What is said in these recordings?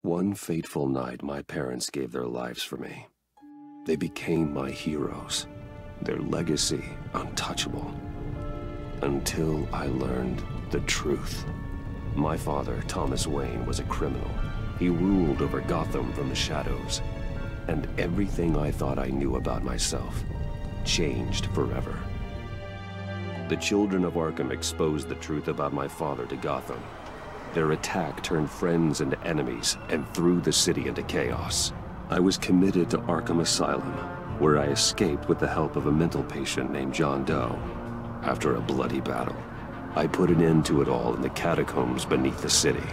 One fateful night, my parents gave their lives for me. They became my heroes, their legacy untouchable. Until I learned the truth. My father, Thomas Wayne, was a criminal. He ruled over Gotham from the shadows. And everything I thought I knew about myself changed forever. The children of Arkham exposed the truth about my father to Gotham. Their attack turned friends into enemies and threw the city into chaos. I was committed to Arkham Asylum, where I escaped with the help of a mental patient named John Doe. After a bloody battle, I put an end to it all in the catacombs beneath the city.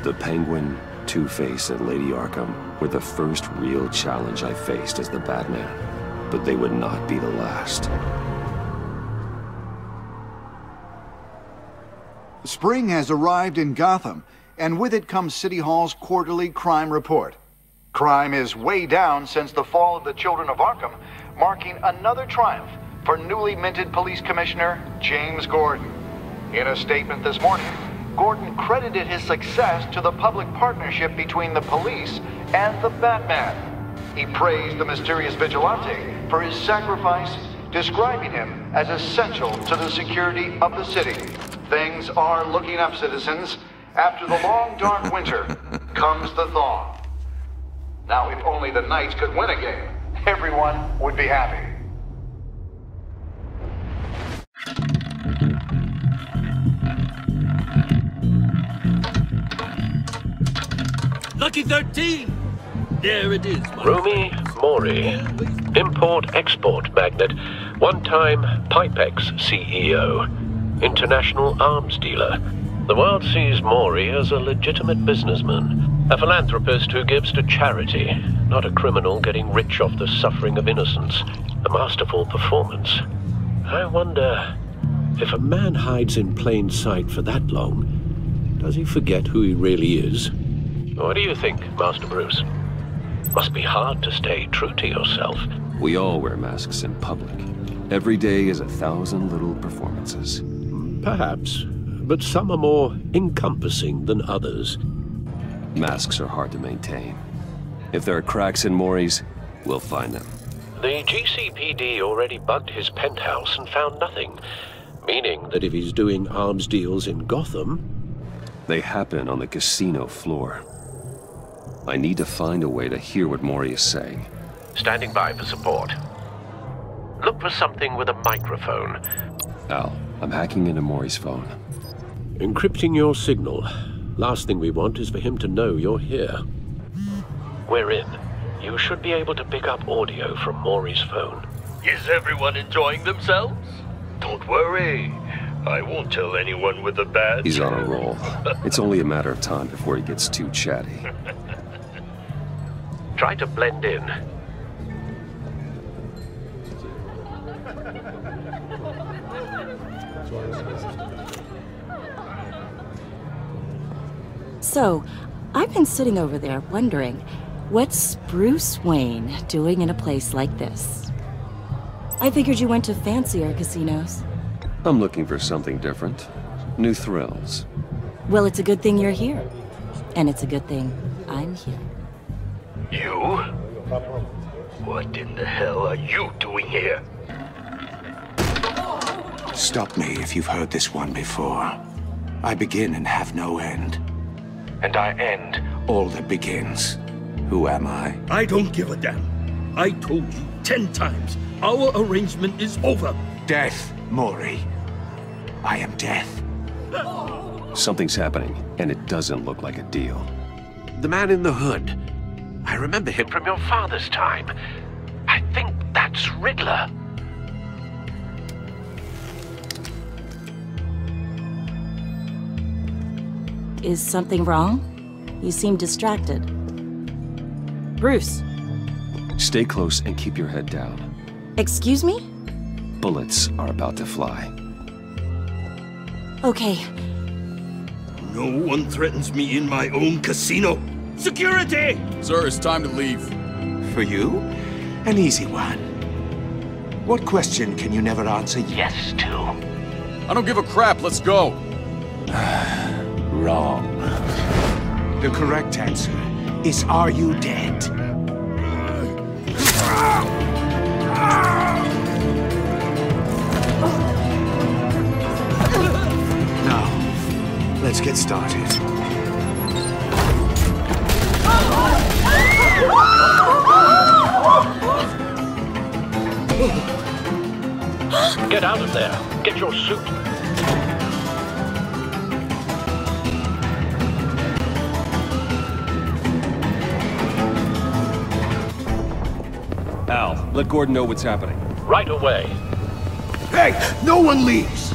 The Penguin, Two-Face, and Lady Arkham were the first real challenge I faced as the Batman, but they would not be the last. Spring has arrived in Gotham, and with it comes City Hall's quarterly crime report. Crime is way down since the fall of the Children of Arkham, marking another triumph for newly minted Police Commissioner James Gordon. In a statement this morning, Gordon credited his success to the public partnership between the police and the Batman. He praised the mysterious vigilante for his sacrifice, describing him as essential to the security of the city. Things are looking up, citizens. After the long, dark winter comes the thaw. Now, if only the Knights could win a game, everyone would be happy. Lucky 13! There it is. Rumi Mori, import-export magnate, one-time Pipex CEO, international arms dealer. The world sees Mori as a legitimate businessman, a philanthropist who gives to charity, not a criminal getting rich off the suffering of innocence. A masterful performance. I wonder, if a man hides in plain sight for that long, does he forget who he really is? What do you think, Master Bruce? Must be hard to stay true to yourself. We all wear masks in public. Every day is 1,000 little performances. Perhaps, but some are more encompassing than others. Masks are hard to maintain. If there are cracks in Mori's, we'll find them. The GCPD already bugged his penthouse and found nothing, meaning that if he's doing arms deals in Gotham... They happen on the casino floor. I need to find a way to hear what Mori is saying. Standing by for support. Look for something with a microphone. Al, I'm hacking into Mori's phone. Encrypting your signal. Last thing we want is for him to know you're here. We're in. You should be able to pick up audio from Mori's phone. Is everyone enjoying themselves? Don't worry. I won't tell anyone with a badge. He's on a roll. It's only a matter of time before he gets too chatty. Try to blend in. So, I've been sitting over there wondering, what's Bruce Wayne doing in a place like this? I figured you went to fancier casinos. I'm looking for something different. New thrills. Well, it's a good thing you're here. And it's a good thing I'm here. You? What in the hell are you doing here? Stop me if you've heard this one before. I begin and have no end. And I end all that begins. Who am I? I don't give a damn. I told you 10 times. Our arrangement is over. Death, Mori. I am death. Something's happening, and it doesn't look like a deal. The man in the hood. I remember him from your father's time. I think that's Riddler. Is something wrong? You seem distracted. Bruce. Stay close and keep your head down. Excuse me? Bullets are about to fly. Okay. No one threatens me in my own casino. Security! Sir, it's time to leave. For you? An easy one. What question can you never answer yes to? I don't give a crap, let's go. Wrong. The correct answer is, are you dead? Now, let's get started. Get out of there. Get your suit. Al, let Gordon know what's happening. Right away. Hey, no one leaves!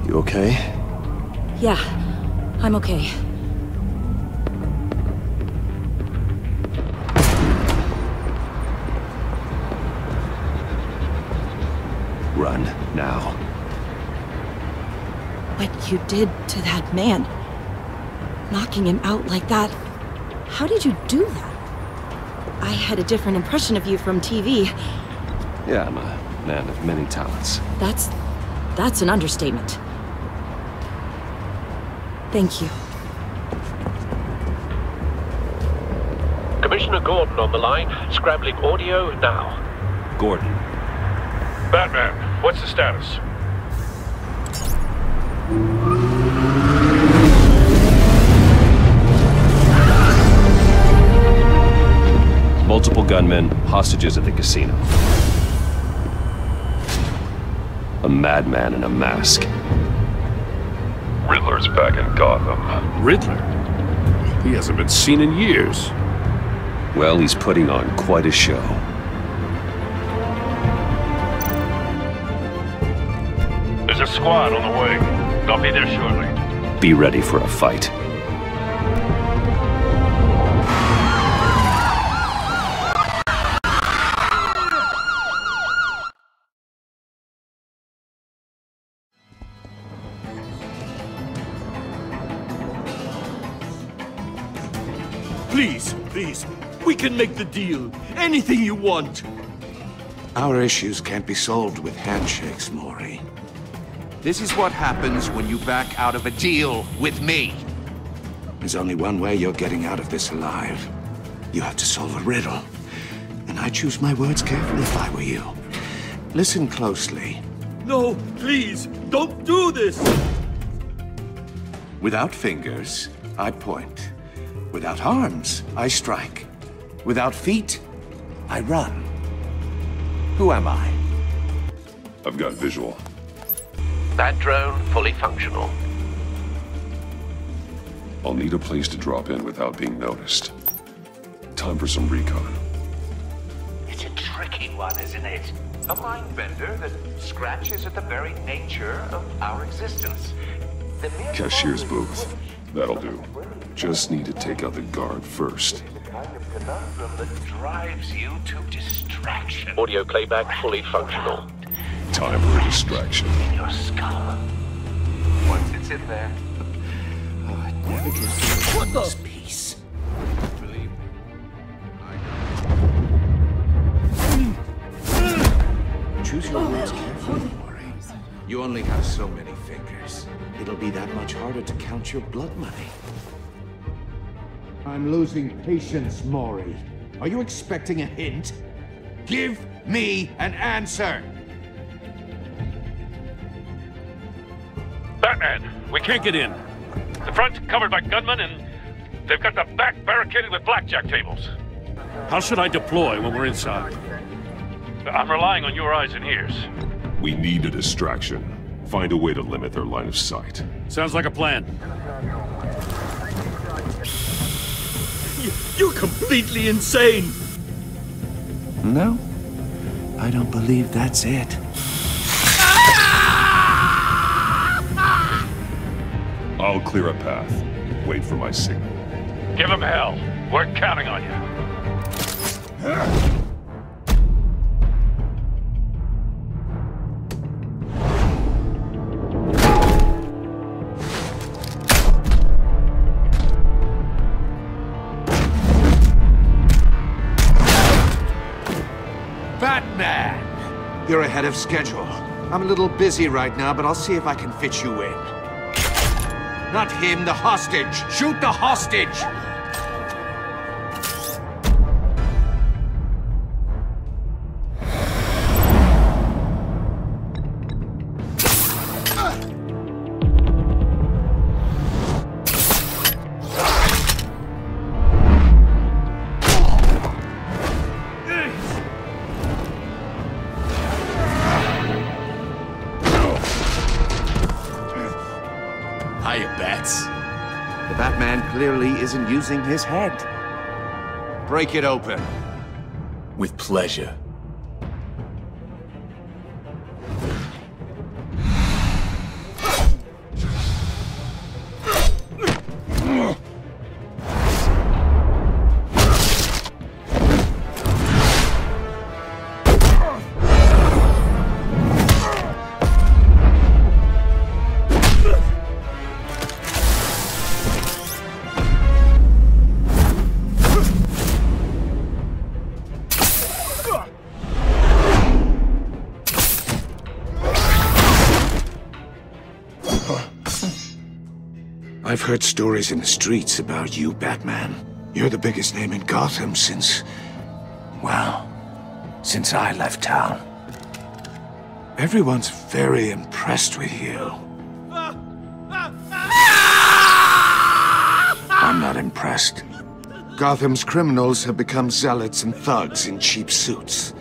You okay? Yeah, I'm okay. Run, now. What you did to that man, knocking him out like that, how did you do that? I had a different impression of you from TV. Yeah, I'm a man of many talents. That's an understatement. Thank you. Commissioner Gordon on the line. Scrambling audio now. Gordon. Batman, what's the status? Multiple gunmen, hostages at the casino. A madman in a mask. Riddler's back in Gotham. Riddler? He hasn't been seen in years. Well, he's putting on quite a show. There's a squad on the way. I'll be there shortly. Be ready for a fight. Please, please, we can make the deal. Anything you want. Our issues can't be solved with handshakes, Maury. This is what happens when you back out of a deal with me. There's only one way you're getting out of this alive. You have to solve a riddle. And I choose my words carefully if I were you. Listen closely. No, please, don't do this. Without fingers, I point. Without arms, I strike. Without feet, I run. Who am I? I've got visual. That drone fully functional. I'll need a place to drop in without being noticed. Time for some recon. It's a tricky one, isn't it? A mind bender that scratches at the very nature of our existence. Cashier's booth. That'll do. Just need to take out the guard first. The kind of conundrum that drives you to distraction. Audio playback fully functional. Time for a distraction. In your skull. Once it's in there. Oh, it never gives me this peace. Believe Choose your words carefully, Maury. You only have so many fingers. It'll be that much harder to count your blood money. I'm losing patience, Maury. Are you expecting a hint? Give me an answer! Batman, we can't get in. The front covered by gunmen, and they've got the back barricaded with blackjack tables. How should I deploy when we're inside? I'm relying on your eyes and ears. We need a distraction. Find a way to limit their line of sight. Sounds like a plan. You're completely insane! No, I don't believe that's it. I'll clear a path. Wait for my signal. Give him hell. We're counting on you. You're ahead of schedule. I'm a little busy right now, but I'll see if I can fit you in. Not him, the hostage! Shoot the hostage! The Batman clearly isn't using his head. Break it open. With pleasure. I've heard stories in the streets about you, Batman. You're the biggest name in Gotham since... well, since I left town. Everyone's very impressed with you. I'm not impressed. Gotham's criminals have become zealots and thugs in cheap suits.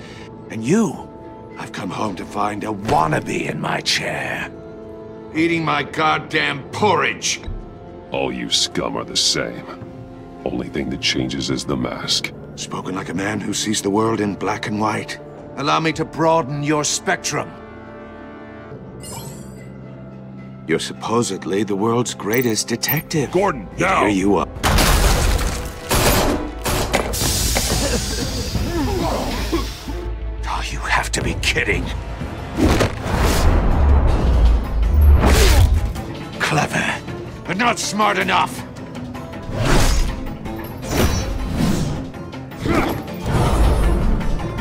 And you, I've come home to find a wannabe in my chair. Eating my goddamn porridge! All you scum are the same. Only thing that changes is the mask. Spoken like a man who sees the world in black and white. Allow me to broaden your spectrum. You're supposedly the world's greatest detective. Gordon, now! Here you are. Oh, you have to be kidding. Clever, but not smart enough.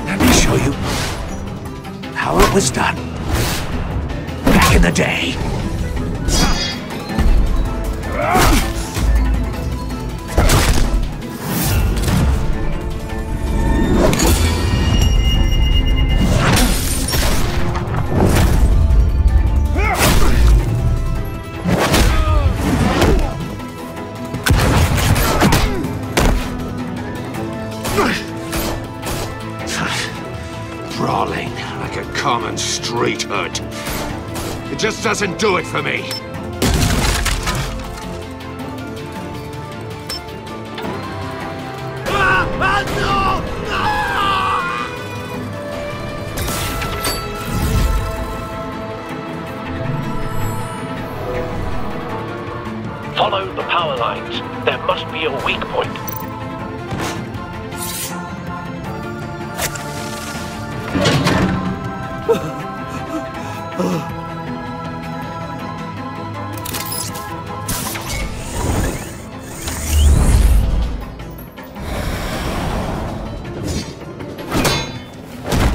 Let me show you how it was done back in the day. Brawling like a common street hood. It just doesn't do it for me. Follow the power lines. There must be a weak point.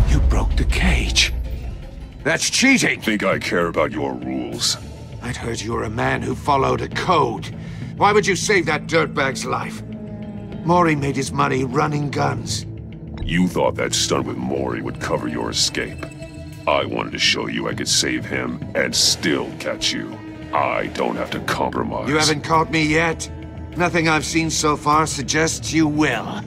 You broke the cage. That's cheating! Think I care about your rules? I'd heard you were a man who followed a code. Why would you save that dirtbag's life? Maury made his money running guns. You thought that stunt with Maury would cover your escape. I wanted to show you I could save him and still catch you. I don't have to compromise. You haven't caught me yet. Nothing I've seen so far suggests you will.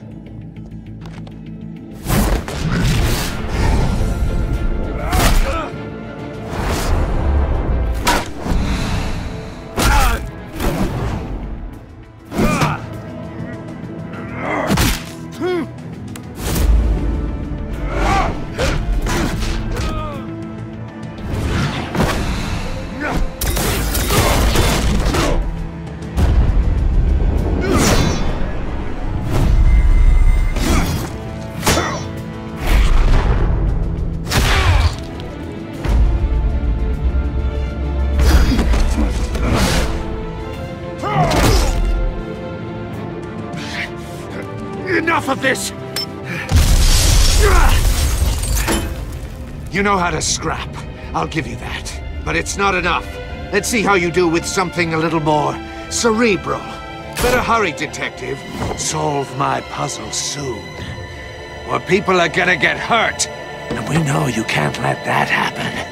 Enough of this! You know how to scrap. I'll give you that. But it's not enough. Let's see how you do with something a little more cerebral. Better hurry, detective. Solve my puzzle soon. Or people are gonna get hurt. And we know you can't let that happen.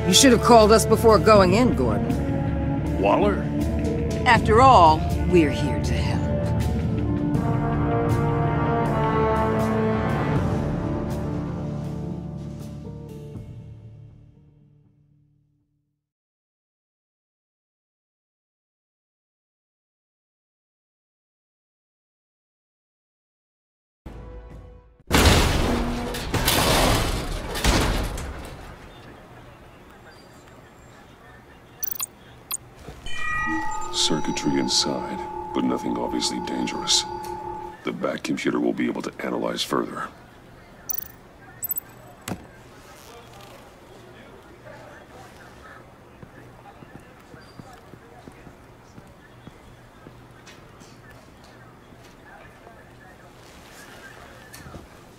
You should have called us before going in, Gordon. Waller? After all, we're here to help. Circuitry inside, but nothing obviously dangerous. The back computer will be able to analyze further.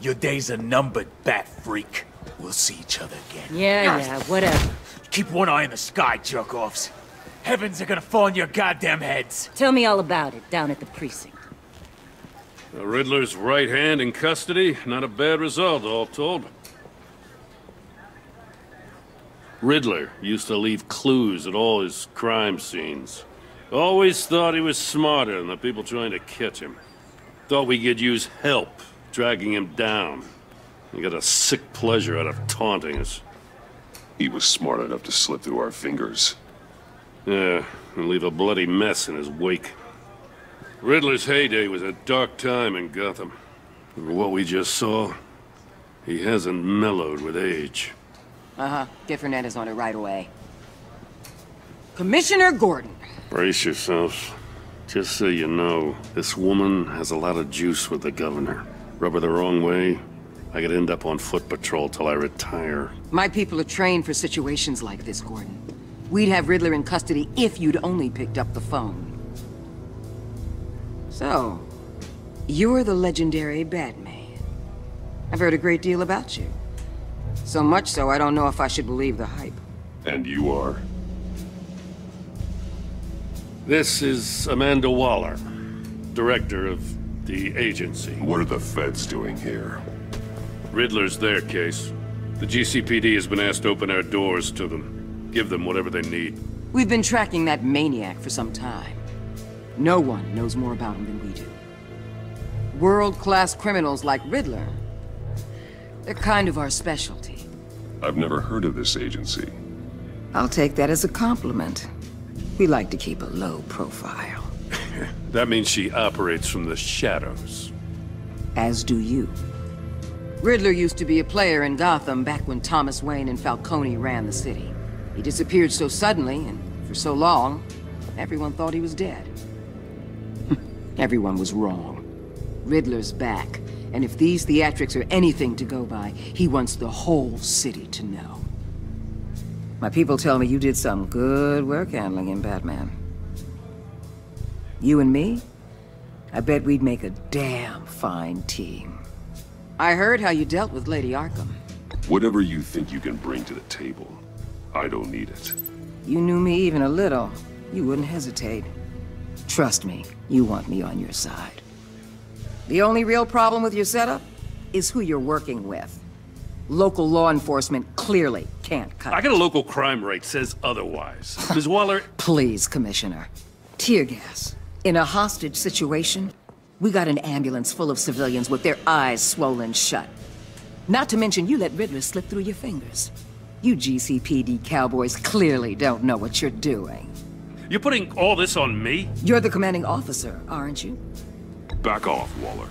Your days are numbered, bat freak. We'll see each other again. Yeah, whatever. Keep one eye in the sky, jerk-offs. Heavens are gonna fall on your goddamn heads. Tell me all about it down at the precinct. The Riddler's right hand in custody. Not a bad result, all told. Riddler used to leave clues at all his crime scenes. Always thought he was smarter than the people trying to catch him. Thought we could use help dragging him down. He got a sick pleasure out of taunting us. He was smart enough to slip through our fingers. Yeah, and leave a bloody mess in his wake. Riddler's heyday was a dark time in Gotham. For what we just saw, he hasn't mellowed with age. Uh-huh. Get Fernandez on it right away. Commissioner Gordon. Brace yourselves. Just so you know, this woman has a lot of juice with the governor. Rub her the wrong way, I could end up on foot patrol till I retire. My people are trained for situations like this, Gordon. We'd have Riddler in custody if you'd only picked up the phone. So, you're the legendary Batman. I've heard a great deal about you. So much so, I don't know if I should believe the hype. And you are? This is Amanda Waller, director of the agency. What are the feds doing here? Riddler's their case. The GCPD has been asked to open our doors to them. Give them whatever they need. We've been tracking that maniac for some time. No one knows more about him than we do. World-class criminals like Riddler, they're kind of our specialty. I've never heard of this agency. I'll take that as a compliment. We like to keep a low profile. That means she operates from the shadows. As do you. Riddler used to be a player in Gotham back when Thomas Wayne and Falcone ran the city. He disappeared so suddenly, and for so long, everyone thought he was dead. Everyone was wrong. Riddler's back, and if these theatrics are anything to go by, he wants the whole city to know. My people tell me you did some good work handling him, Batman. You and me? I bet we'd make a damn fine team. I heard how you dealt with Lady Arkham. Whatever you think you can bring to the table, I don't need it. You knew me even a little, you wouldn't hesitate. Trust me, you want me on your side. The only real problem with your setup is who you're working with. Local law enforcement clearly can't cut it. I got a local crime rate says otherwise. Ms. Waller... Please, Commissioner. Tear gas. In a hostage situation, we got an ambulance full of civilians with their eyes swollen shut. Not to mention you let Riddler slip through your fingers. You GCPD cowboys clearly don't know what you're doing. You're putting all this on me? You're the commanding officer, aren't you? Back off, Waller.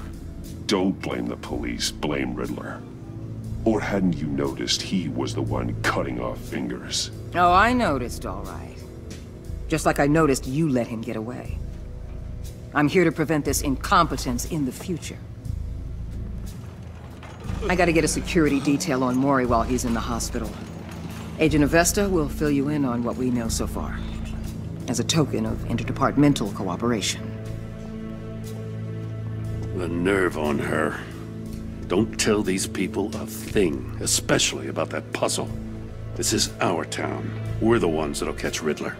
Don't blame the police, blame Riddler. Or hadn't you noticed he was the one cutting off fingers? Oh, I noticed, all right. Just like I noticed you let him get away. I'm here to prevent this incompetence in the future. I gotta get a security detail on Mori while he's in the hospital. Agent Avesta will fill you in on what we know so far, as a token of interdepartmental cooperation. The nerve on her. Don't tell these people a thing, especially about that puzzle. This is our town. We're the ones that'll catch Riddler.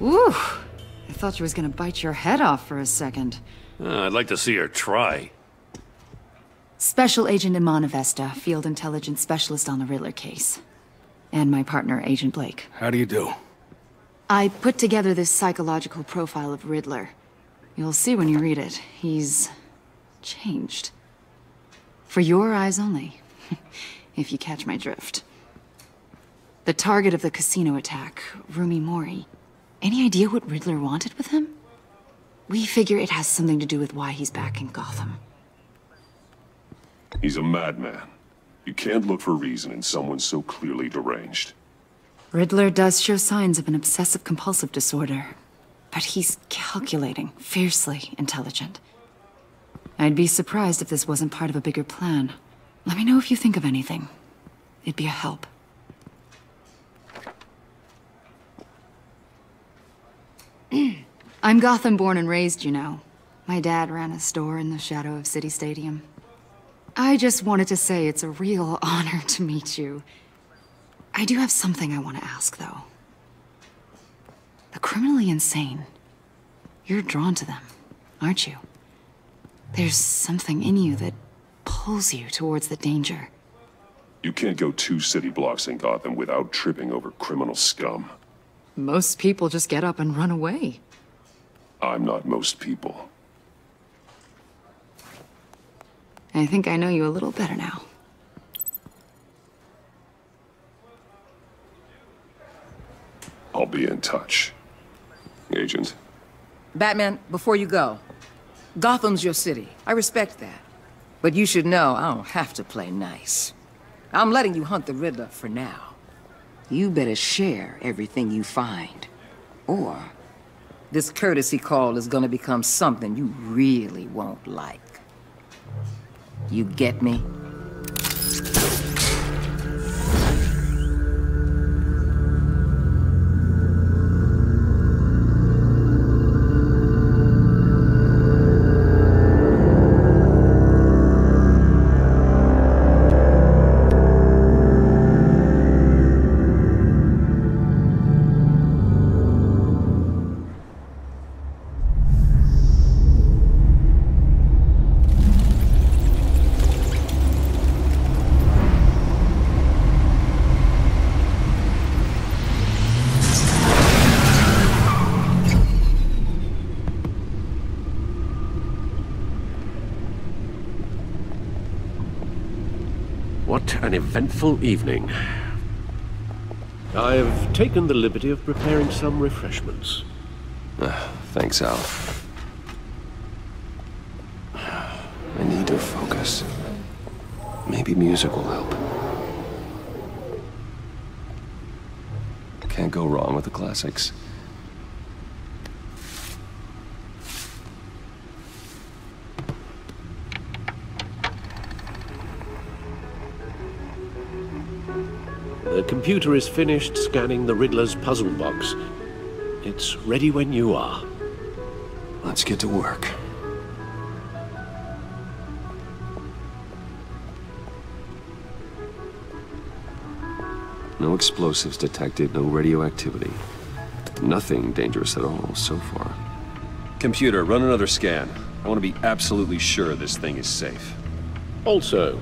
Ooh, I thought she was gonna bite your head off for a second. I'd like to see her try. Special Agent Iman Avesta, Field Intelligence Specialist on the Riddler case. And my partner, Agent Blake. How do you do? I put together this psychological profile of Riddler. You'll see when you read it. He's changed. For your eyes only, if you catch my drift. The target of the casino attack, Rumi Mori. Any idea what Riddler wanted with him? We figure it has something to do with why he's back in Gotham. He's a madman. You can't look for reason in someone so clearly deranged. Riddler does show signs of an obsessive-compulsive disorder, but he's calculating, fiercely intelligent. I'd be surprised if this wasn't part of a bigger plan. Let me know if you think of anything. It'd be a help. I'm Gotham born and raised, you know. My dad ran a store in the shadow of City Stadium. I just wanted to say it's a real honor to meet you. I do have something I want to ask, though. The criminally insane. You're drawn to them, aren't you? There's something in you that pulls you towards the danger. You can't go 2 city blocks in Gotham without tripping over criminal scum. Most people just get up and run away. I'm not most people. I think I know you a little better now. I'll be in touch. Agent. Batman, before you go, Gotham's your city. I respect that. But you should know I don't have to play nice. I'm letting you hunt the Riddler for now. You better share everything you find. Or this courtesy call is gonna become something you really won't like. You get me? What an eventful evening. I've taken the liberty of preparing some refreshments. Thanks, Al. I need to focus. Maybe music will help. Can't go wrong with the classics. The computer is finished scanning the Riddler's puzzle box. It's ready when you are. Let's get to work. No explosives detected, no radioactivity. Nothing dangerous at all so far. Computer, run another scan. I want to be absolutely sure this thing is safe. Also,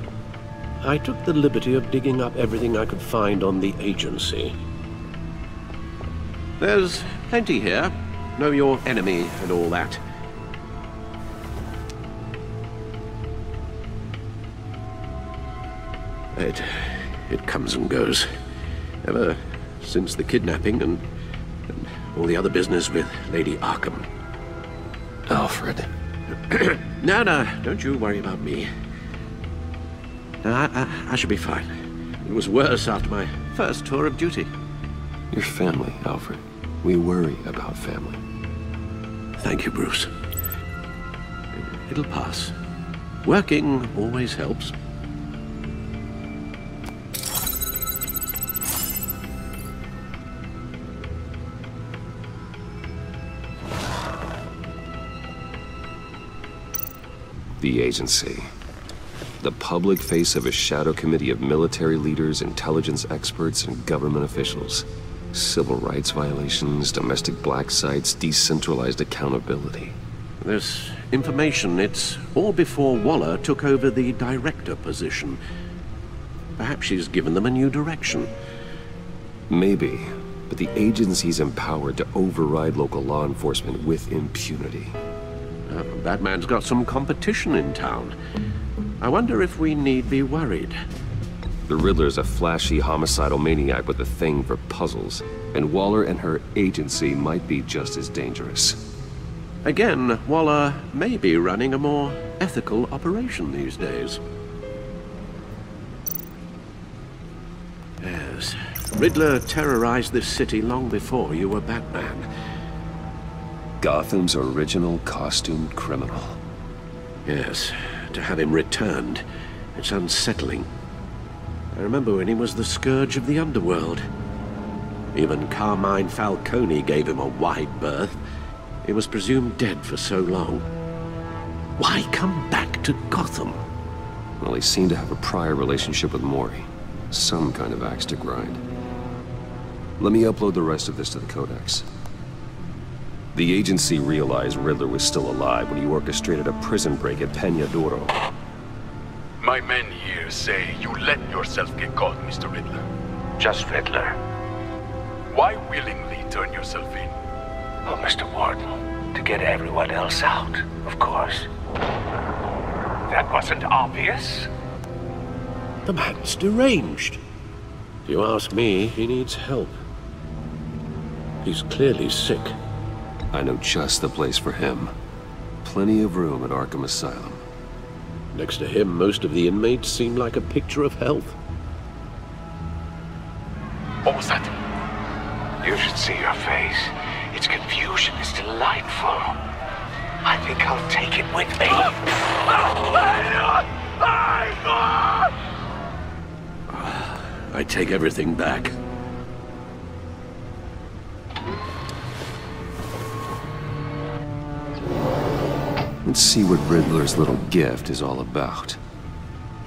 I took the liberty of digging up everything I could find on the agency. There's plenty here. Know your enemy and all that. It comes and goes. Ever since the kidnapping and all the other business with Lady Arkham. Alfred. No, don't you worry about me. No, I should be fine. It was worse after my first tour of duty. Your family, Alfred. We worry about family. Thank you, Bruce. It'll pass. Working always helps. The agency. The public face of a shadow committee of military leaders, intelligence experts, and government officials. Civil rights violations, domestic black sites, decentralized accountability. This information, it's all before Waller took over the director position. Perhaps she's given them a new direction. Maybe, but the agency's empowered to override local law enforcement with impunity. Batman's got some competition in town. I wonder if we need be worried. The Riddler's a flashy homicidal maniac with a thing for puzzles, and Waller and her agency might be just as dangerous. Again, Waller may be running a more ethical operation these days. Yes, Riddler terrorized this city long before you were Batman. Gotham's original costumed criminal. Yes, to have him returned, it's unsettling. I remember when he was the scourge of the underworld. Even Carmine Falcone gave him a wide berth. He was presumed dead for so long. Why come back to Gotham? Well, he seemed to have a prior relationship with Mori. Some kind of axe to grind. Let me upload the rest of this to the Codex. The agency realized Riddler was still alive when he orchestrated a prison break at Peña Duro. My men here say you let yourself get caught, Mr. Riddler. Just Riddler. Why willingly turn yourself in? Oh, Mr. Warden, to get everyone else out, of course. That wasn't obvious. The man's deranged. If you ask me, he needs help. He's clearly sick. I know just the place for him. Plenty of room at Arkham Asylum. Next to him, most of the inmates seem like a picture of health. What was that? You should see your face. Its confusion is delightful. I think I'll take it with me. I take everything back. Let's see what Riddler's little gift is all about.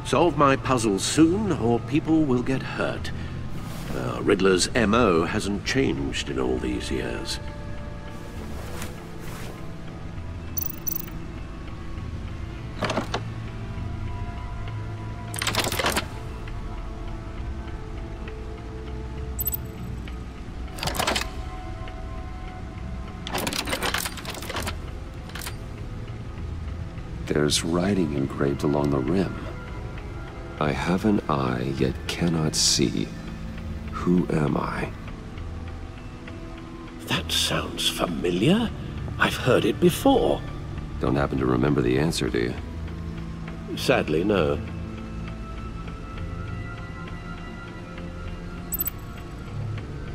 Solve my puzzle soon, or people will get hurt. Riddler's MO hasn't changed in all these years. There's writing engraved along the rim. I have an eye, yet cannot see. Who am I? That sounds familiar. I've heard it before. Don't happen to remember the answer, do you? Sadly, no.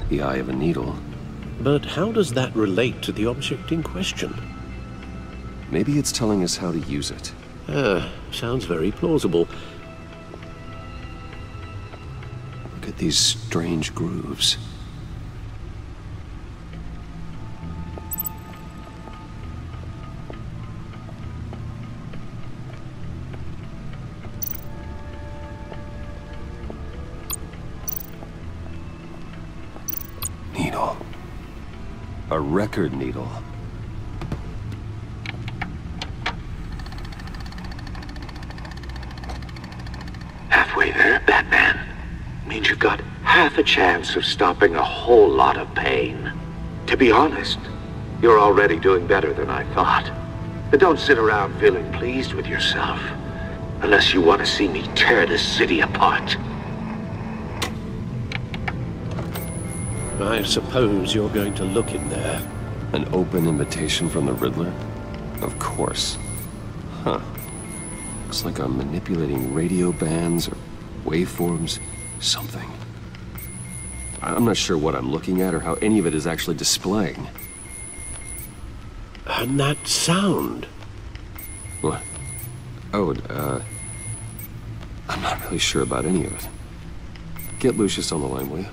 The eye of a needle. But how does that relate to the object in question? Maybe it's telling us how to use it. Sounds very plausible. Look at these strange grooves. Needle. A record needle. Halfway there, Batman. Means you've got half a chance of stopping a whole lot of pain. To be honest, you're already doing better than I thought. But don't sit around feeling pleased with yourself. Unless you want to see me tear this city apart. I suppose you're going to look in there. An open invitation from the Riddler? Of course. Huh. Looks like I'm manipulating radio bands or waveforms, something. I'm not sure what I'm looking at or how any of it is actually displaying. And that sound? What? Oh, I'm not really sure about any of it. Get Lucius on the line, will you?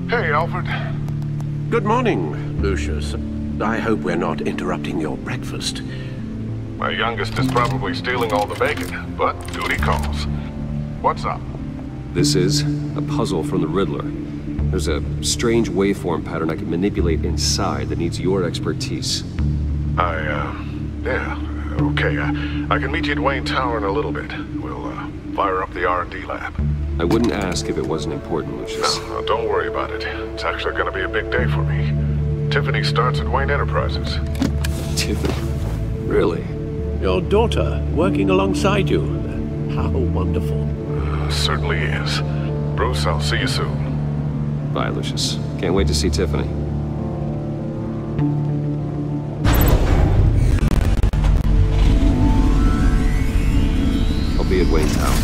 Hey, Alfred. Good morning, Lucius. I hope we're not interrupting your breakfast. My youngest is probably stealing all the bacon, but duty calls. What's up? This is a puzzle from the Riddler. There's a strange waveform pattern I can manipulate inside that needs your expertise. Yeah, okay. I can meet you at Wayne Tower in a little bit. We'll, fire up the R&D lab. I wouldn't ask if it wasn't important, Lucius. No, don't worry about it. It's actually gonna be a big day for me. Tiffany starts at Wayne Enterprises. Tiffany? Really? Your daughter, working alongside you. How wonderful. Certainly is. Bruce, I'll see you soon. Bye, Lucius. Can't wait to see Tiffany. I'll be at Wayne Tower.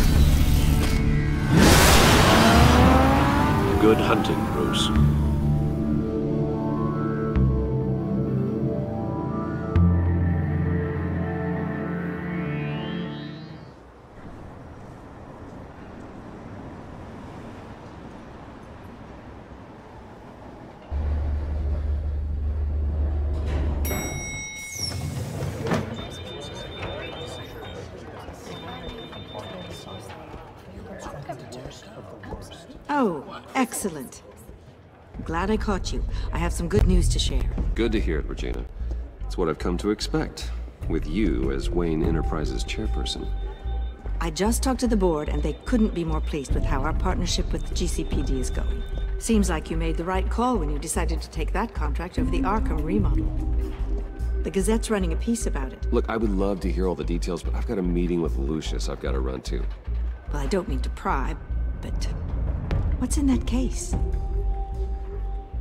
Good hunting, Bruce. Oh, excellent. Glad I caught you. I have some good news to share. Good to hear it, Regina. It's what I've come to expect, with you as Wayne Enterprises chairperson. I just talked to the board, and they couldn't be more pleased with how our partnership with the GCPD is going. Seems like you made the right call when you decided to take that contract over the Arkham remodel. The Gazette's running a piece about it. Look, I would love to hear all the details, but I've got a meeting with Lucius I've got to run to. Well, I don't mean to pry, but what's in that case?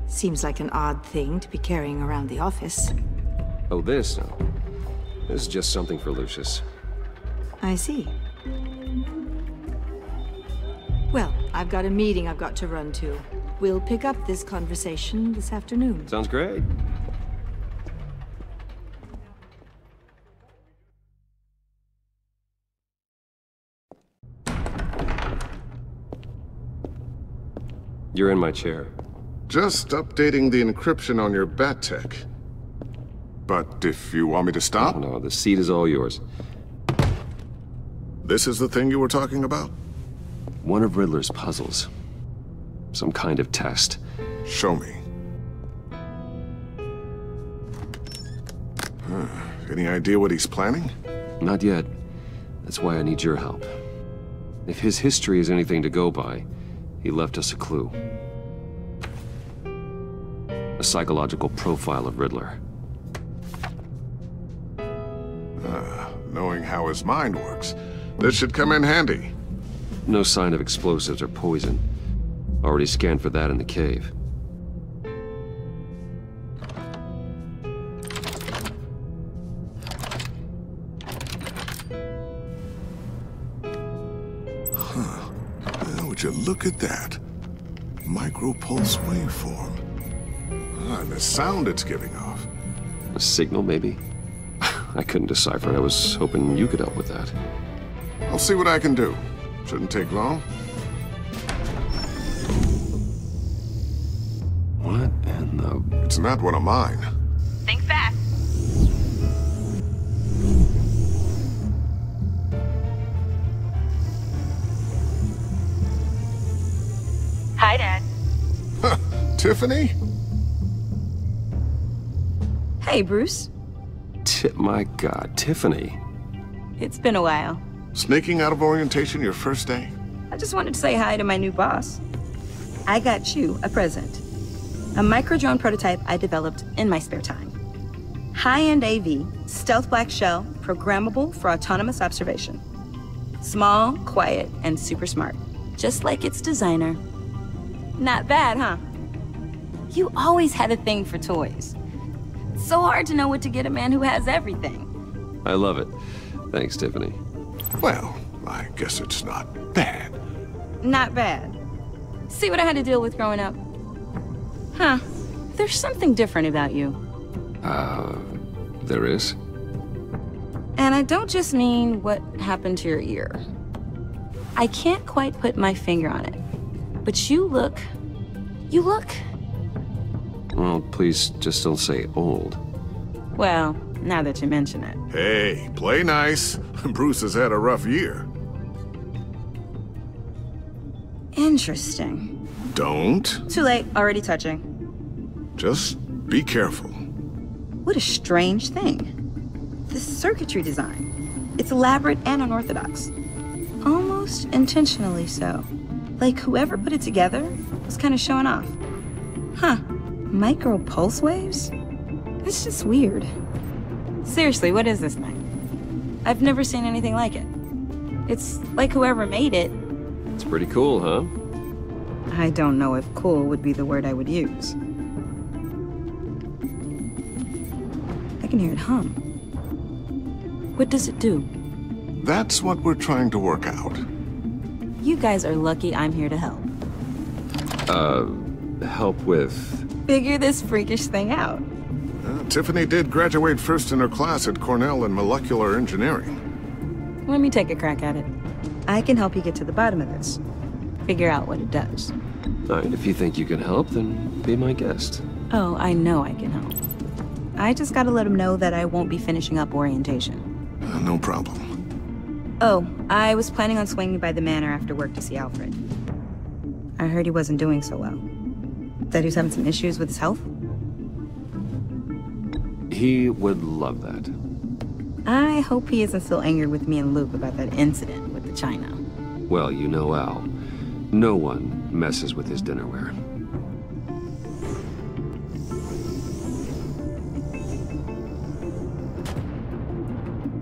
Seems like an odd thing to be carrying around the office. Oh, this? No. This is just something for Lucius. I see. Well, I've got a meeting I've got to run to. We'll pick up this conversation this afternoon. Sounds great. You're in my chair. Just updating the encryption on your bat tech. But if you want me to stop? No, the seat is all yours. This is the thing you were talking about? One of Riddler's puzzles. Some kind of test. Show me. Any idea what he's planning? Not yet. That's why I need your help. If his history is anything to go by, he left us a clue. A psychological profile of Riddler. Knowing how his mind works, this should come in handy. No sign of explosives or poison. Already scanned for that in the cave. Would you look at that? Micropulse waveform. And the sound it's giving off. A signal, maybe? I couldn't decipher it. I was hoping you could help with that. I'll see what I can do. Shouldn't take long. What in the... It's not one of mine. Think fast. Hi, Dad. Tiffany? Hey, Bruce. My God, Tiffany. It's been a while. Sneaking out of orientation your first day? I just wanted to say hi to my new boss. I got you a present. A micro-drone prototype I developed in my spare time. High-end AV, stealth black shell, programmable for autonomous observation. Small, quiet, and super smart. Just like its designer. Not bad, huh? You always had a thing for toys. It's so hard to know what to get a man who has everything. I love it. Thanks, Tiffany. Well, I guess it's not bad. Not bad. See what I had to deal with growing up? Huh. There's something different about you. There is? And I don't just mean what happened to your ear. I can't quite put my finger on it. But you look... Well, please just don't say old. Well, now that you mention it. Hey, play nice. Bruce has had a rough year. Interesting. Don't. Too late, already touching. Just be careful. What a strange thing. The circuitry design. It's elaborate and unorthodox. Almost intentionally so. Like whoever put it together was kind of showing off. Huh. Micro pulse waves? It's just weird. Seriously, what is this thing? I've never seen anything like it. It's like whoever made it. It's pretty cool, huh? I don't know if cool would be the word I would use. I can hear it hum. What does it do? That's what we're trying to work out. You guys are lucky I'm here to help. Help with... Figure this freakish thing out. Tiffany did graduate first in her class at Cornell in molecular engineering. Let me take a crack at it. I can help you get to the bottom of this. Figure out what it does. All right, if you think you can help, then be my guest. Oh, I know I can help. I just gotta let him know that I won't be finishing up orientation. No problem. Oh, I was planning on swinging by the manor after work to see Alfred. I heard he wasn't doing so well. That he was having some issues with his health? He would love that. I hope he isn't still angered with me and Luke about that incident with the china. Well, you know Al. No one messes with his dinnerware.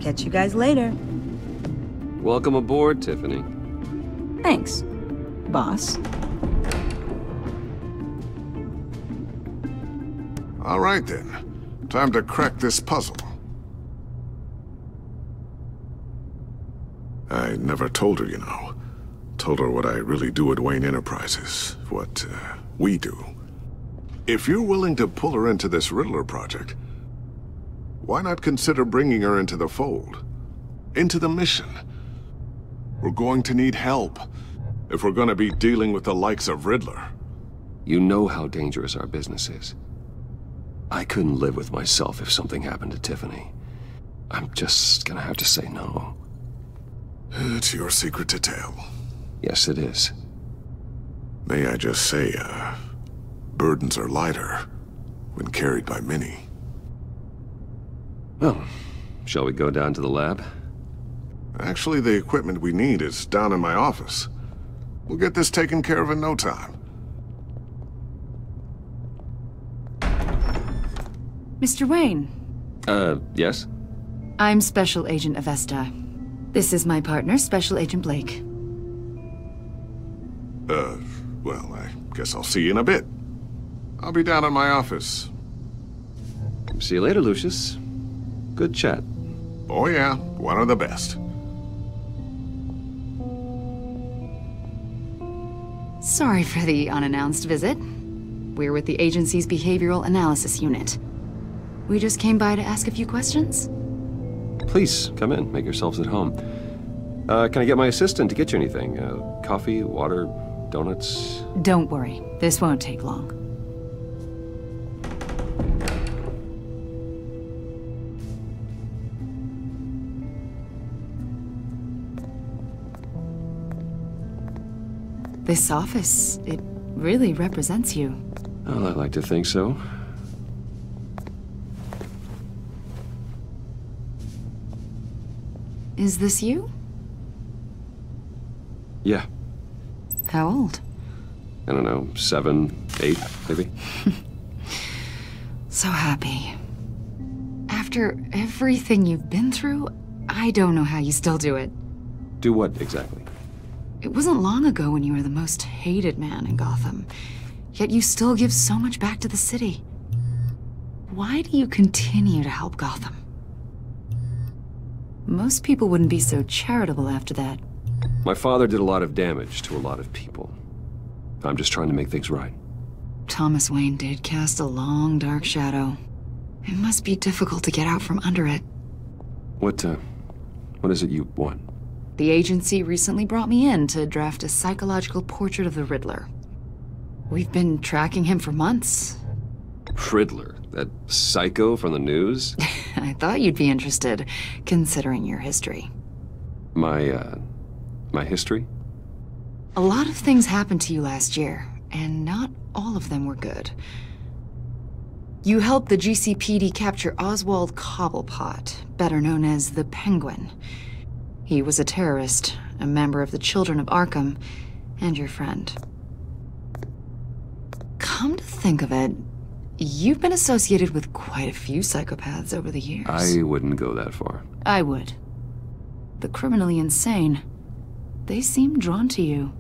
Catch you guys later. Welcome aboard, Tiffany. Thanks, boss. All right, then. Time to crack this puzzle. I never told her, you know. Told her what I really do at Wayne Enterprises. What, we do. If you're willing to pull her into this Riddler project, why not consider bringing her into the fold? Into the mission? We're going to need help if we're going to be dealing with the likes of Riddler. You know how dangerous our business is. I couldn't live with myself if something happened to Tiffany. I'm just gonna have to say no. It's your secret to tell. Yes, it is. May I just say, burdens are lighter when carried by many. Well, shall we go down to the lab? Actually, the equipment we need is down in my office. We'll get this taken care of in no time. Mr. Wayne. Yes? I'm Special Agent Avesta. This is my partner, Special Agent Blake. Well, I guess I'll see you in a bit. I'll be down in my office. See you later, Lucius. Good chat. Oh yeah, one of the best. Sorry for the unannounced visit. We're with the agency's Behavioral Analysis Unit. We just came by to ask a few questions. Please, come in. Make yourselves at home. Can I get my assistant to get you anything? Coffee, water, donuts? Don't worry. This won't take long. This office, it really represents you. Well, I'd like to think so. Is this you? Yeah. How old? I don't know, 7. 8, maybe? So happy. After everything you've been through, I don't know how you still do it. Do what, exactly? It wasn't long ago when you were the most hated man in Gotham, yet you still give so much back to the city. Why do you continue to help Gotham? Most people wouldn't be so charitable after that. My father did a lot of damage to a lot of people. I'm just trying to make things right. Thomas Wayne did cast a long, dark shadow. It must be difficult to get out from under it. What is it you want? The agency recently brought me in to draft a psychological portrait of the Riddler. We've been tracking him for months. Riddler? That psycho from the news? I thought you'd be interested, considering your history. My history? A lot of things happened to you last year, and not all of them were good. You helped the GCPD capture Oswald Cobblepot, better known as the Penguin. He was a terrorist, a member of the Children of Arkham, and your friend. Come to think of it, you've been associated with quite a few psychopaths over the years. I wouldn't go that far. I would. The criminally insane, they seem drawn to you.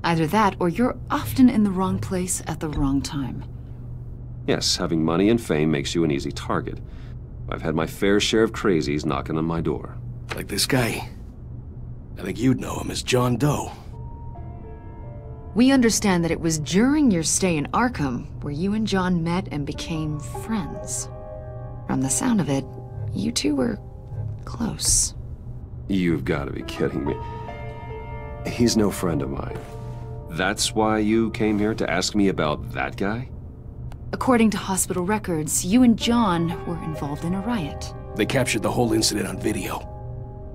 Either that, or you're often in the wrong place at the wrong time. Yes, having money and fame makes you an easy target. I've had my fair share of crazies knocking on my door. Like this guy. I think you'd know him as John Doe. We understand that it was during your stay in Arkham where you and John met and became friends. From the sound of it, you two were close. You've got to be kidding me. He's no friend of mine. That's why you came here to ask me about that guy? According to hospital records, you and John were involved in a riot. They captured the whole incident on video.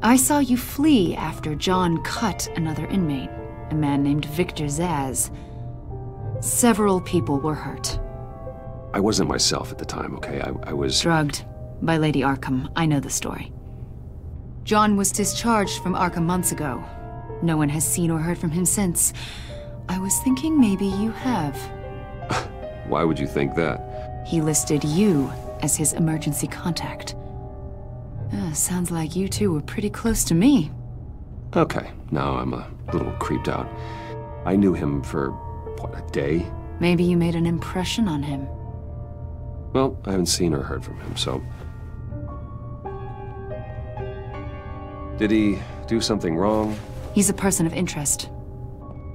I saw you flee after John cut another inmate, a man named Victor Zaz. Several people were hurt. I wasn't myself at the time, okay? I was... drugged by Lady Arkham. I know the story. John was discharged from Arkham months ago. No one has seen or heard from him since. I was thinking maybe you have. Why would you think that? He listed you as his emergency contact. Sounds like you two were pretty close to me. Okay, now I'm a little creeped out. I knew him for, what, a day? Maybe you made an impression on him. Well, I haven't seen or heard from him, so... Did he do something wrong? He's a person of interest.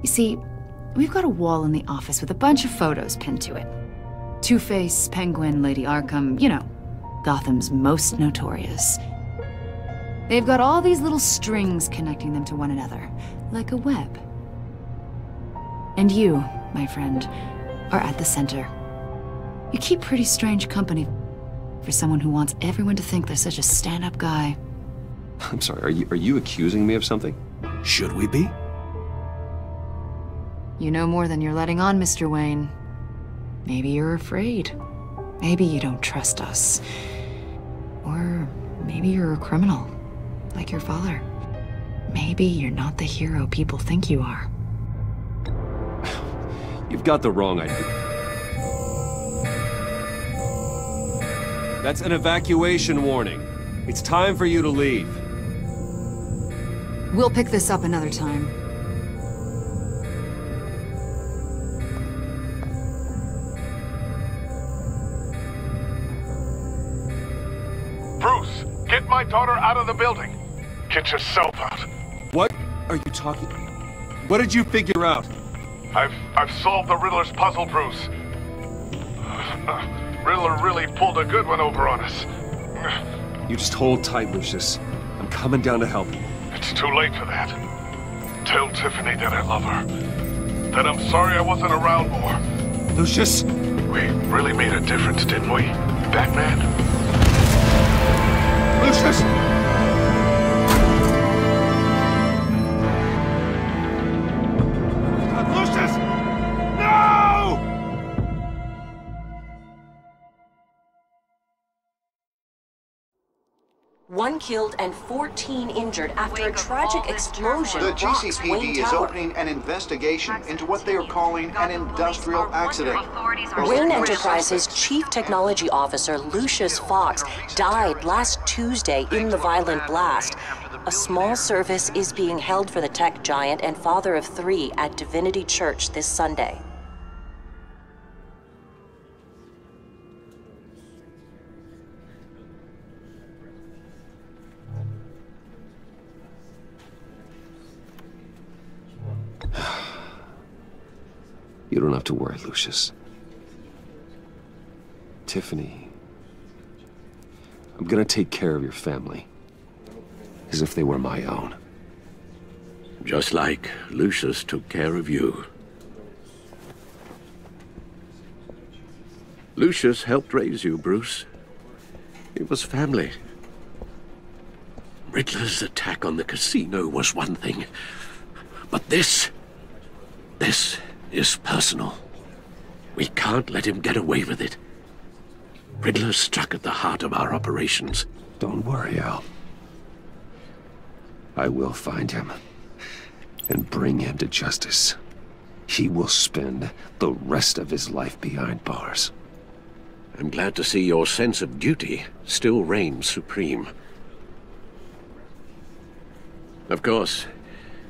You see, we've got a wall in the office with a bunch of photos pinned to it. Two-Face, Penguin, Lady Arkham, you know, Gotham's most notorious. They've got all these little strings connecting them to one another, like a web. And you, my friend, are at the center. You keep pretty strange company for someone who wants everyone to think they're such a stand-up guy. I'm sorry, are you accusing me of something? Should we be? You know more than you're letting on, Mr. Wayne. Maybe you're afraid. Maybe you don't trust us. Or maybe you're a criminal, like your father. Maybe you're not the hero people think you are. You've got the wrong idea. That's an evacuation warning. It's time for you to leave. We'll pick this up another time. Bruce, get my daughter out of the building. Get yourself out. What are you talking? What did you figure out? I've solved the Riddler's puzzle, Bruce. Riddler really pulled a good one over on us. You just hold tight, Lucius. I'm coming down to help you. It's too late for that. Tell Tiffany that I love her. That I'm sorry I wasn't around more. Lucius! We really made a difference, didn't we, Batman? Lucius! Lucius! No! One 1 killed and 14 injured after a tragic explosion. The rocks Wayne GCPD is Tower. opening an investigation into what they are calling an industrial accident. Wayne Enterprises Chief Technology Officer Lucius Fox died last Tuesday in the violent blast. A small service is being held for the tech giant and father of 3 at Divinity Church this Sunday. You don't have to worry, Lucius. Tiffany, I'm gonna take care of your family. As if they were my own. Just like Lucius took care of you. Lucius helped raise you, Bruce. It was family. Riddler's attack on the casino was one thing. But this is personal. We can't let him get away with it. Riddler struck at the heart of our operations. Don't worry, Al. I will find him and bring him to justice. He will spend the rest of his life behind bars. I'm glad to see your sense of duty still reigns supreme. Of course,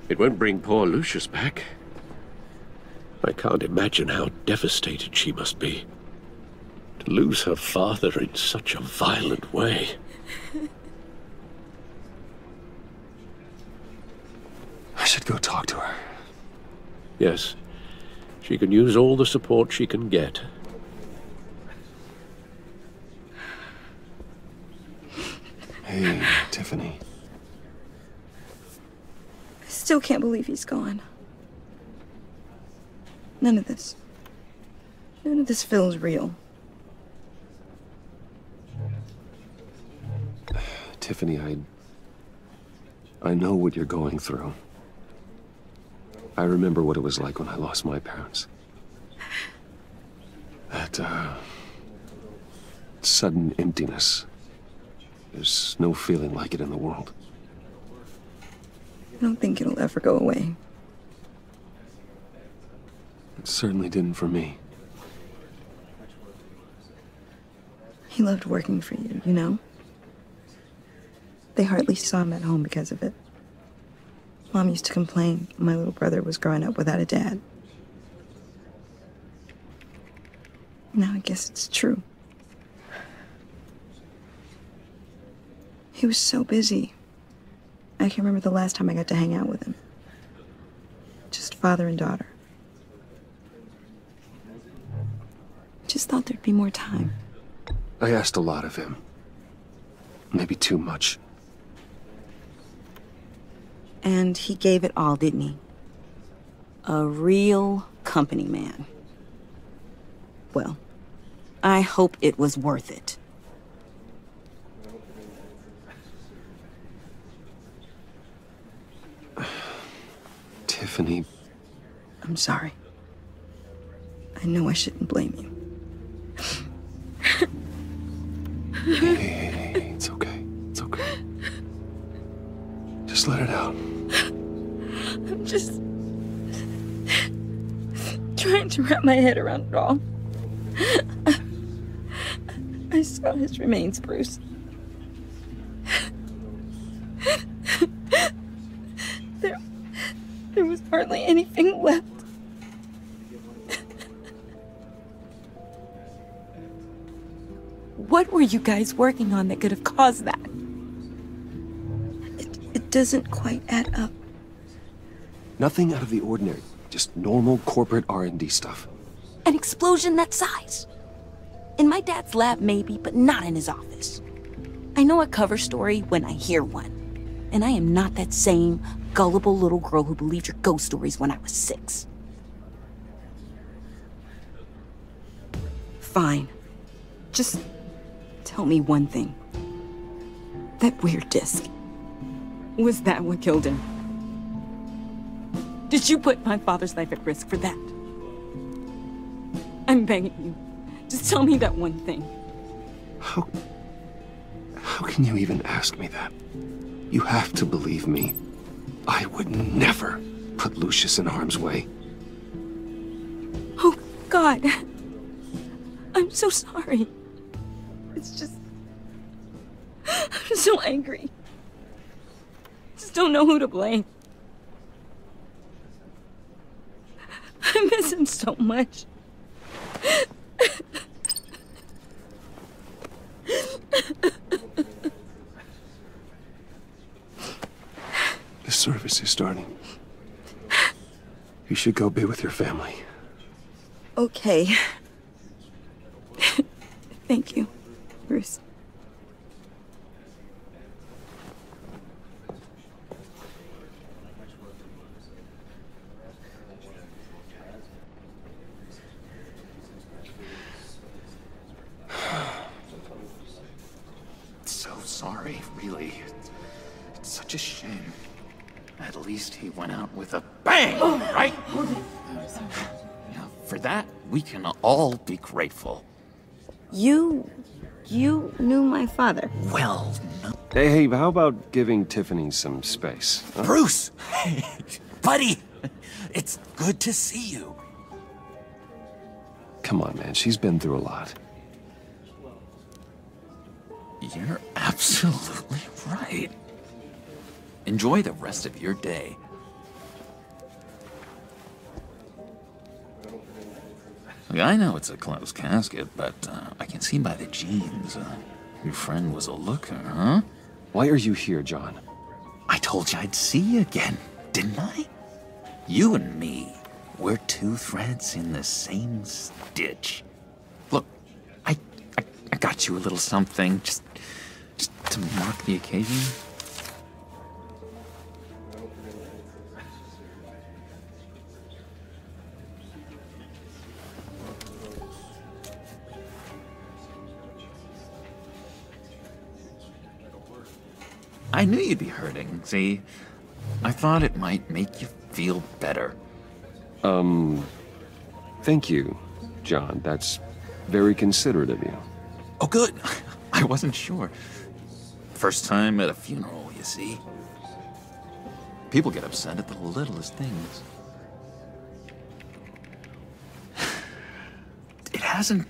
it won't bring poor Lucius back. I can't imagine how devastated she must be. To lose her father in such a violent way. I should go talk to her. Yes, she can use all the support she can get. Hey, Tiffany. I still can't believe he's gone. None of this feels real. Tiffany, I know what you're going through. I remember what it was like when I lost my parents. That, sudden emptiness. There's no feeling like it in the world. I don't think it'll ever go away. It certainly didn't for me. He loved working for you, you know? They hardly saw him at home because of it. Mom used to complain my little brother was growing up without a dad. Now I guess it's true. He was so busy. I can remember the last time I got to hang out with him. Just father and daughter. Just thought there'd be more time. I asked a lot of him. Maybe too much. And he gave it all, didn't he? A real company man. Well, I hope it was worth it. Tiffany. I'm sorry. I know I shouldn't blame you. Hey, it's okay. It's okay. Just let it out. I'm just trying to wrap my head around it all. I saw his remains, Bruce. There was hardly anything left. What were you guys working on that could have caused that? It doesn't quite add up. Nothing out of the ordinary. Just normal corporate R&D stuff. An explosion that size. In my dad's lab, maybe, but not in his office. I know a cover story when I hear one. And I am not that same gullible little girl who believed your ghost stories when I was 6. Fine. Just tell me one thing. That weird disc. Was that what killed him? Did you put my father's life at risk for that? I'm begging you. Just tell me that one thing. How How can you even ask me that? You have to believe me. I would never put Lucius in harm's way. Oh, God. I'm so sorry. It's just... I'm so angry. Just don't know who to blame. I miss him so much. The service is starting. You should go be with your family. Okay. Thank you, Bruce. So sorry, really. It's such a shame. At least he went out with a bang, right? Yeah, for that, we can all be grateful. You knew my father. Well, no. Hey, how about giving Tiffany some space? Huh? Bruce! Hey, buddy! It's good to see you. Come on, man. She's been through a lot. You're absolutely right. Enjoy the rest of your day. Look, I know it's a closed casket, but I can see by the jeans, your friend was a looker, huh? Why are you here, John? I told you I'd see you again, didn't I? You and me, we're two threads in the same stitch. Look, I got you a little something, just to mark the occasion. I knew you'd be hurting, see? I thought it might make you feel better. Thank you, John. That's very considerate of you. Oh, good. I wasn't sure. First time at a funeral, you see. People get upset at the littlest things. It hasn't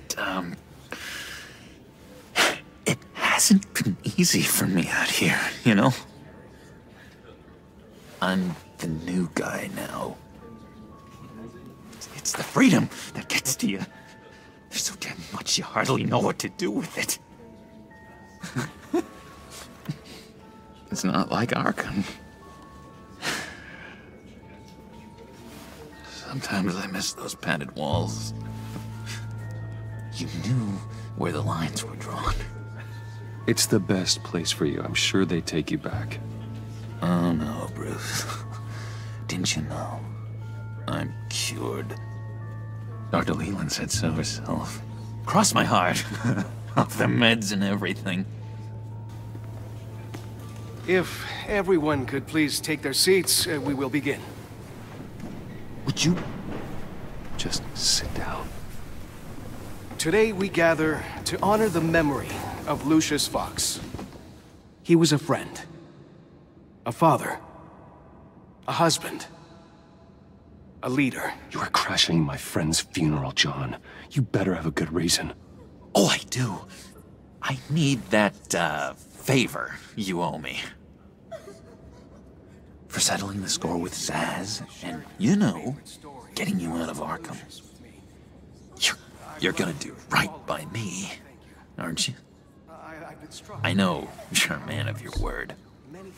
been easy for me out here, you know? I'm the new guy now. It's the freedom that gets to you. There's so damn much you hardly know what to do with it. It's not like Arkham. Sometimes I miss those padded walls. You knew where the lines were drawn. It's the best place for you. I'm sure they take you back. Oh no, Bruce. Didn't you know? I'm cured. Dr. Leland said so herself. Cross my heart. Off the meds and everything. If everyone could please take their seats, we will begin. Would you just sit down? Today we gather to honor the memory of Lucius Fox. He was a friend, a father, a husband, a leader. You are crashing my friend's funeral, John. You better have a good reason. Oh, I do. I need that, favor you owe me. For settling the score with Zaz, and, you know, getting you out of Arkham. You're gonna do right by me, aren't you? I know you're a man of your word.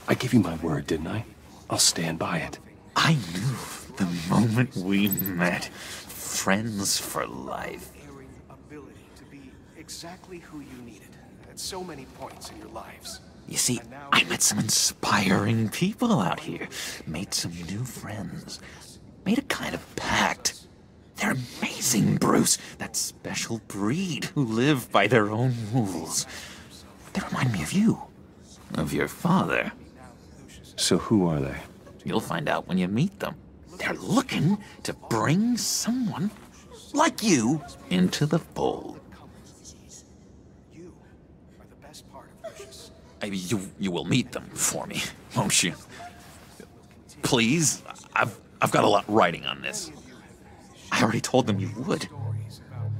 I gave you my word, didn't I? I'll stand by it. I knew the moment we met. Friends for life. Ability to be exactly who you needed at so many points in your lives. You see, I met some inspiring people out here. Made some new friends. Made a kind of pact. They're amazing, Bruce. That special breed who live by their own rules. They remind me of you. Of your father. So who are they? You'll find out when you meet them. They're looking to bring someone like you into the fold. You are the best part of Lucius. You will meet them for me, won't you? Please? I've got a lot riding on this. I already told them you would.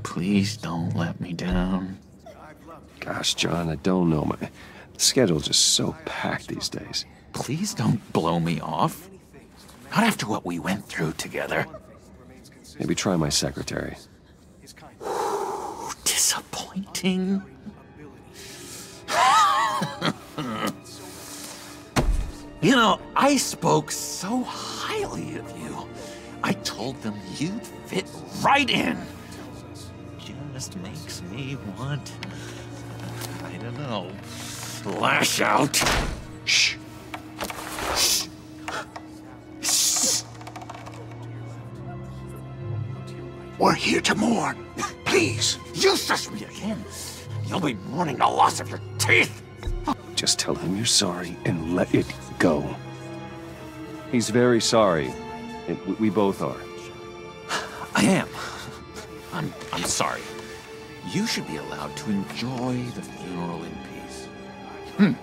Please don't let me down. Gosh, John, I don't know. My schedule's just so packed these days. Please don't blow me off. Not after what we went through together. Maybe try my secretary. Disappointing. You know, I spoke so highly of you. I told them you'd fit right in. Just makes me want, I don't know, lash out. Shh. Shh. Shh. We're here to mourn. Please. You shush me again. You'll be mourning the loss of your teeth. Just tell him you're sorry and let it go. He's very sorry. And we both are. I am. I'm sorry. You should be allowed to enjoy the funeral in peace.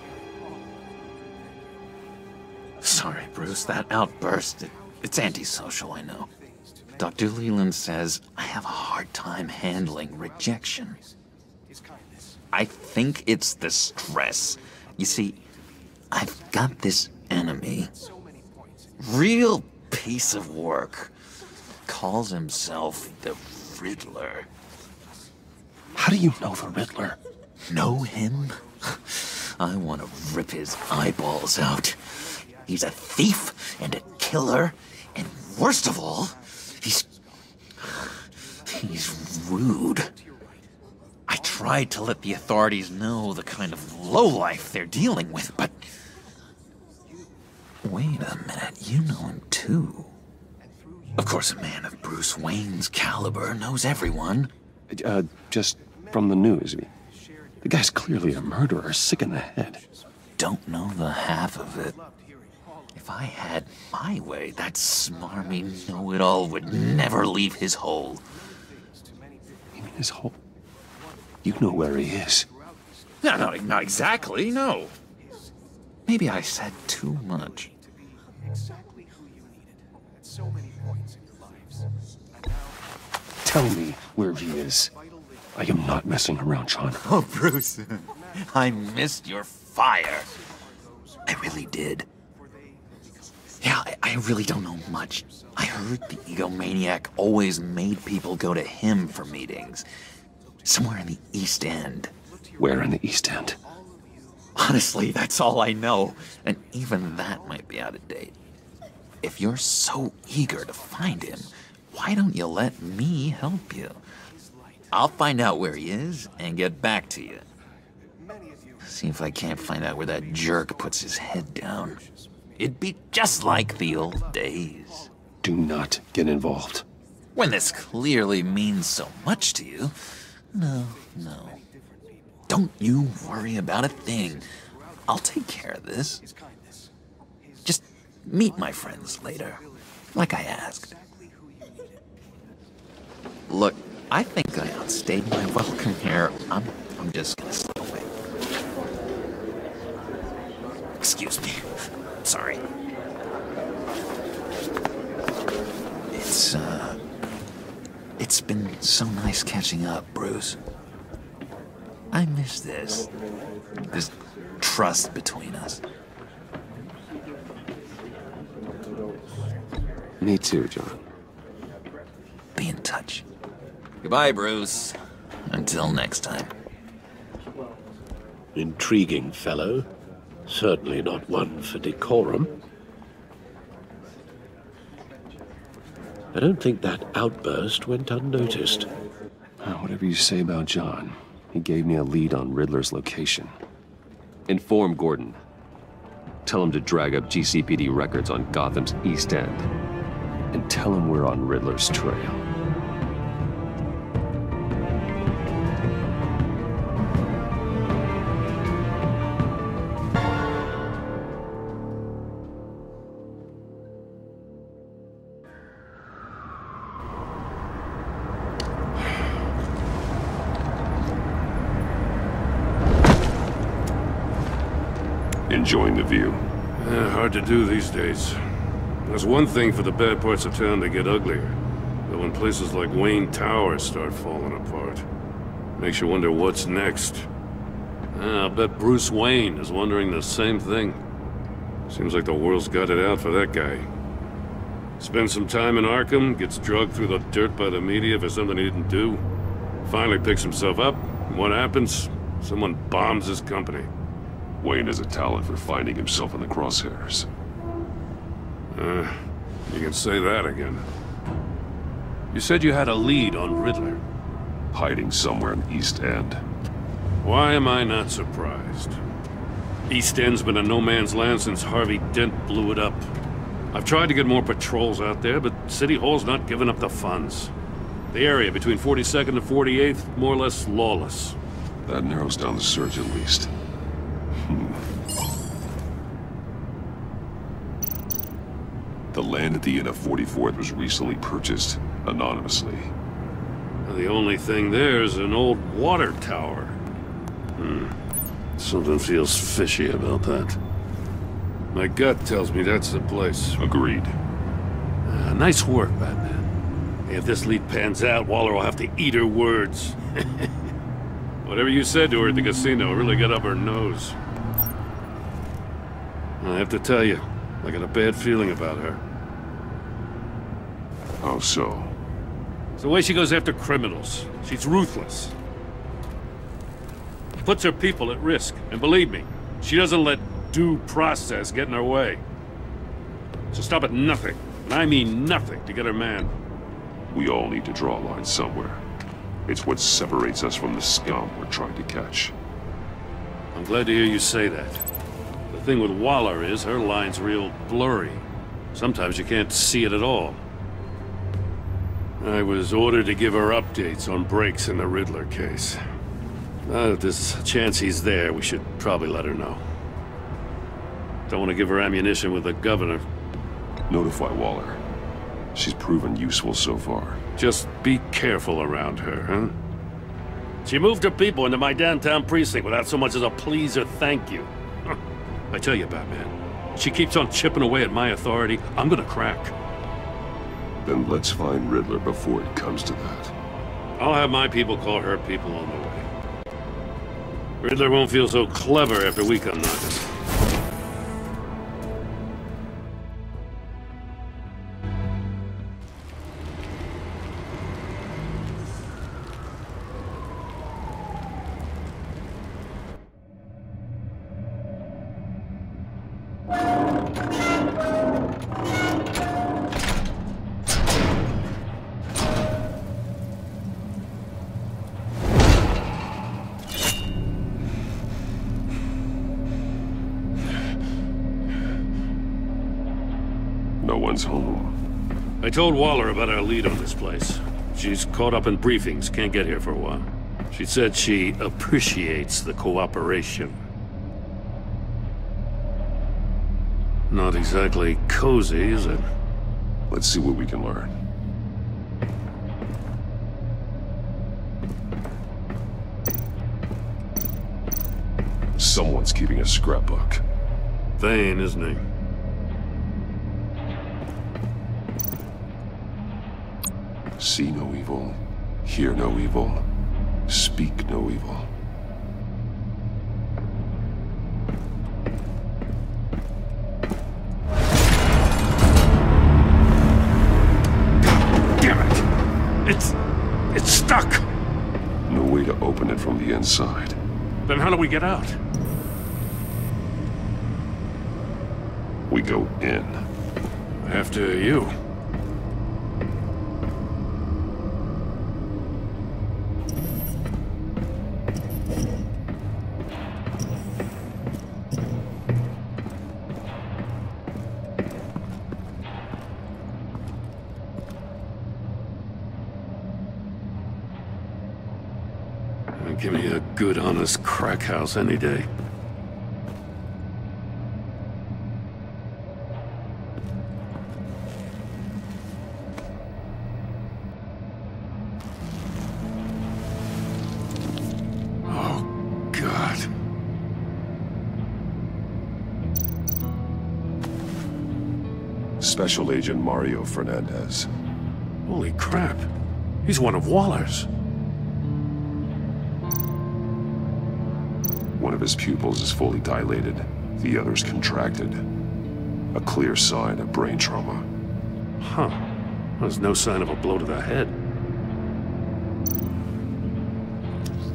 Sorry, Bruce, that outburst, it's antisocial, I know. Dr. Leland says I have a hard time handling rejection. I think it's the stress. You see, I've got this enemy. Real piece of work. Calls himself the Riddler. How do you know the Riddler? Know him? I want to rip his eyeballs out. He's a thief and a killer, and worst of all, he's rude. I tried to let the authorities know the kind of lowlife they're dealing with, but... Wait a minute, you know him too. Of course, a man of Bruce Wayne's caliber knows everyone. Just from the news. The guy's clearly a murderer, sick in the head. Don't know the half of it. If I had my way, that smarmy know-it-all would never leave his hole. You mean his hole? You know where he is. No, not exactly, no. Maybe I said too much. Tell me where he is. I am not messing around, John. Oh, Bruce, I missed your fire. I really did. Yeah, I really don't know much. I heard the egomaniac always made people go to him for meetings. Somewhere in the East End. Where in the East End? Honestly, that's all I know. And even that might be out of date. If you're so eager to find him, why don't you let me help you? I'll find out where he is and get back to you. See if I can't find out where that jerk puts his head down. It'd be just like the old days. Do not get involved. When this clearly means so much to you. No. Don't you worry about a thing. I'll take care of this. Just meet my friends later, like I asked. Look, I think I outstayed my welcome here. I'm just gonna slip away. Excuse me. Sorry. It's been so nice catching up, Bruce. I miss this trust between us. Me too, John. Be in touch. Goodbye, Bruce. Until next time. Intriguing fellow. Certainly not one for decorum. I don't think that outburst went unnoticed. Whatever you say about John, he gave me a lead on Riddler's location. Inform Gordon. Tell him to drag up GCPD records on Gotham's East End. And tell him we're on Riddler's trail. Enjoying the view? Hard to do these days. There's one thing for the bad parts of town to get uglier. But when places like Wayne Tower start falling apart, makes you wonder what's next. I'll bet Bruce Wayne is wondering the same thing. Seems like the world's got it out for that guy. Spends some time in Arkham, gets drugged through the dirt by the media for something he didn't do. Finally picks himself up, and what happens? Someone bombs his company. Wayne has a talent for finding himself in the crosshairs. You can say that again. You said you had a lead on Riddler. Hiding somewhere in East End. Why am I not surprised? East End's been a no-man's land since Harvey Dent blew it up. I've tried to get more patrols out there, but City Hall's not giving up the funds. The area between 42nd and 48th, more or less lawless. That narrows down the search at least. The land at the end of 44th was recently purchased, anonymously. The only thing there is an old water tower. Something feels fishy about that. My gut tells me that's the place. Agreed. Nice work, Batman. If this lead pans out, Waller will have to eat her words. Whatever you said to her at the casino really got up her nose. I have to tell you, I got a bad feeling about her. How so? It's the way she goes after criminals. She's ruthless. Puts her people at risk. And believe me, she doesn't let due process get in her way. She'll stop at nothing, and I mean nothing, to get her man. We all need to draw a line somewhere. It's what separates us from the scum we're trying to catch. I'm glad to hear you say that. The thing with Waller is her line's real blurry. Sometimes you can't see it at all. I was ordered to give her updates on breaks in the Riddler case. If there's a chance he's there, we should probably let her know. Don't want to give her ammunition with the governor. Notify Waller. She's proven useful so far. Just be careful around her, huh? She moved her people into my downtown precinct without so much as a please or thank you. I tell you, Batman, she keeps on chipping away at my authority, I'm gonna crack. Then let's find Riddler before it comes to that. I'll have my people call her people on the way. Riddler won't feel so clever after we come knocking. No one's home. I told Waller about our lead on this place. She's caught up in briefings, can't get here for a while. She said she appreciates the cooperation. Not exactly cozy, is it? Let's see what we can learn. Someone's keeping a scrapbook. Thane, isn't he? See no evil, hear no evil, speak no evil. Damn it! It's stuck! No way to open it from the inside. Then how do we get out? We go in. After you. Give me a good, honest crack house any day. Oh, God. Special Agent Mario Fernandez. Holy crap. He's one of Waller's. One of his pupils is fully dilated, the other's contracted. A clear sign of brain trauma. Huh. There's no sign of a blow to the head.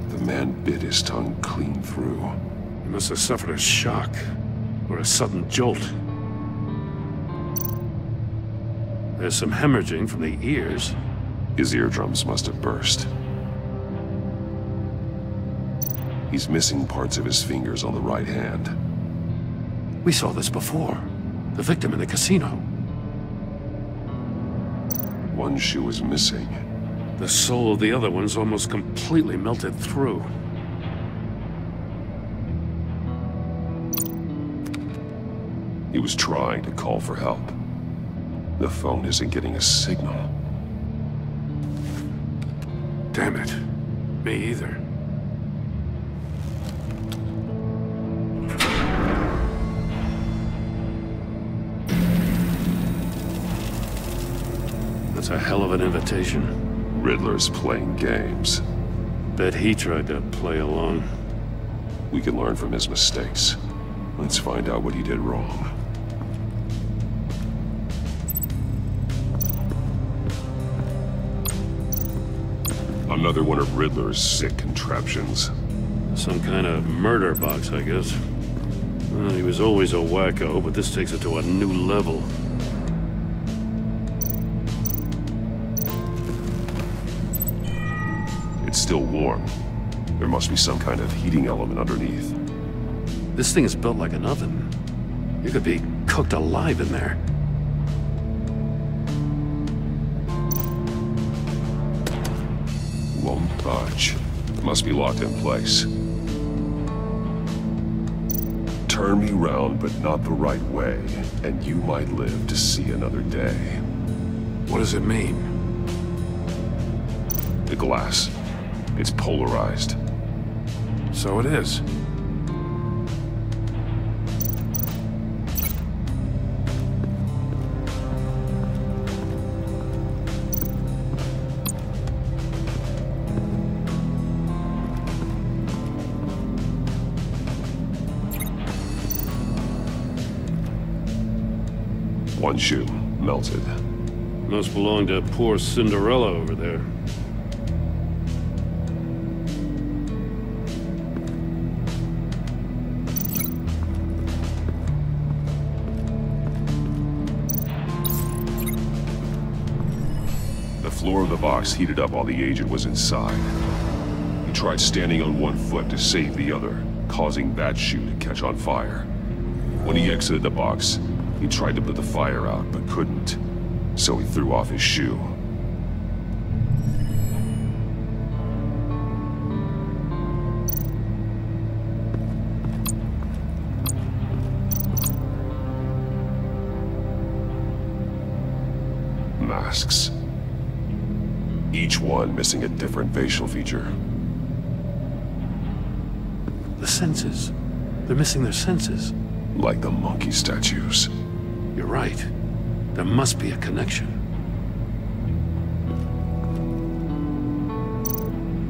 The man bit his tongue clean through. He must have suffered a shock, or a sudden jolt. There's some hemorrhaging from the ears. His eardrums must have burst. He's missing parts of his fingers on the right hand. We saw this before. The victim in the casino. One shoe is missing. The sole of the other one's almost completely melted through. He was trying to call for help. The phone isn't getting a signal. Damn it. Me either. That's a hell of an invitation. Riddler's playing games. Bet he tried to play along. We can learn from his mistakes. Let's find out what he did wrong. Another one of Riddler's sick contraptions. Some kind of murder box, I guess. Well, he was always a wacko, but this takes it to a new level. It's still warm. There must be some kind of heating element underneath. This thing is built like an oven. You could be cooked alive in there. Won't budge. Must be locked in place. Turn me round, but not the right way, and you might live to see another day. What does it mean? The glass. It's polarized. So it is. One shoe, melted. Must belong to poor Cinderella over there. The floor of the box heated up while the agent was inside. He tried standing on one foot to save the other, causing that shoe to catch on fire. When he exited the box, he tried to put the fire out, but couldn't. So he threw off his shoe. Masks. Each one missing a different facial feature. The senses. They're missing their senses. Like the monkey statues. You're right. There must be a connection.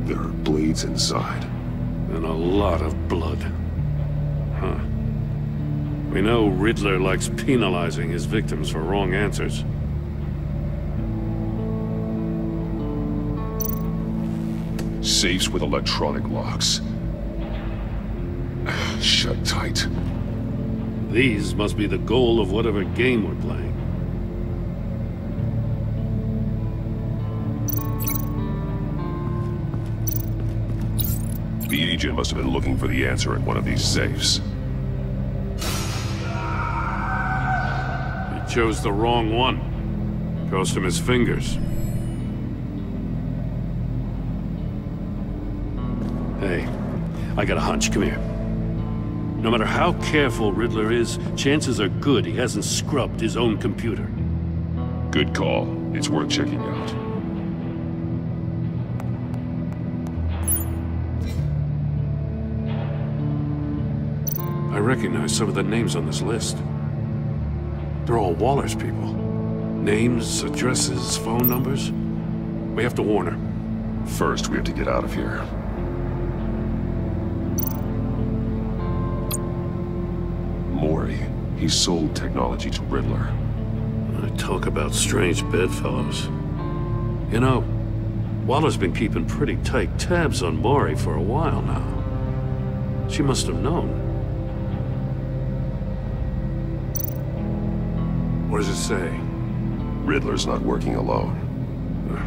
There are blades inside. And a lot of blood. Huh. We know Riddler likes penalizing his victims for wrong answers. Safes with electronic locks. Shut tight. These must be the goal of whatever game we're playing. The agent must have been looking for the answer in one of these safes. He chose the wrong one. Cost him his fingers. Hey, I got a hunch. Come here. No matter how careful Riddler is, chances are good he hasn't scrubbed his own computer. Good call. It's worth checking out. I recognize some of the names on this list. They're all Waller's people. Names, addresses, phone numbers? We have to warn her. First, we have to get out of here. Mori. He sold technology to Riddler. Talk about strange bedfellows. You know, Waller's been keeping pretty tight tabs on Mori for a while now. She must have known. What does it say? Riddler's not working alone.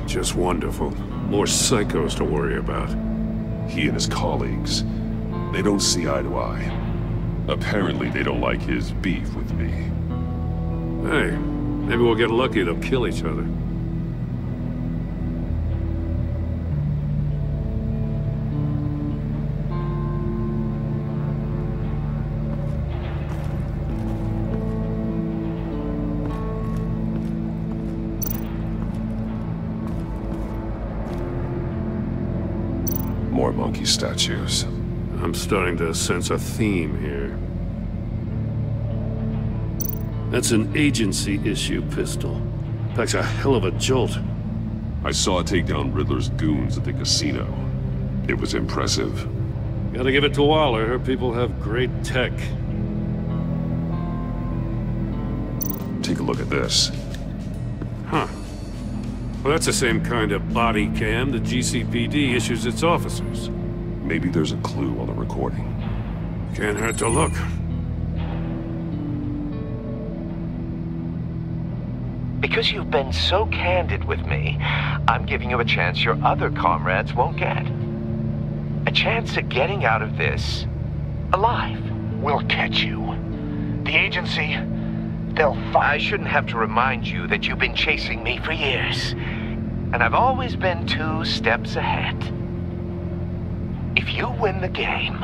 Just wonderful. More psychos to worry about. He and his colleagues, they don't see eye to eye. Apparently they don't like his beef with me. Hey, maybe we'll get lucky, they'll kill each other. More monkey statues. I'm starting to sense a theme here. That's an agency issue pistol. Packs a hell of a jolt. I saw it take down Riddler's goons at the casino. It was impressive. Gotta give it to Waller. Her people have great tech. Take a look at this. Huh. Well, that's the same kind of body cam the GCPD issues its officers. Maybe there's a clue on the recording. Can't hurt to look. Because you've been so candid with me, I'm giving you a chance your other comrades won't get. A chance at getting out of this alive. We'll catch you. The agency, they'll find... I shouldn't have to remind you that you've been chasing me for years. And I've always been 2 steps ahead. If you win the game,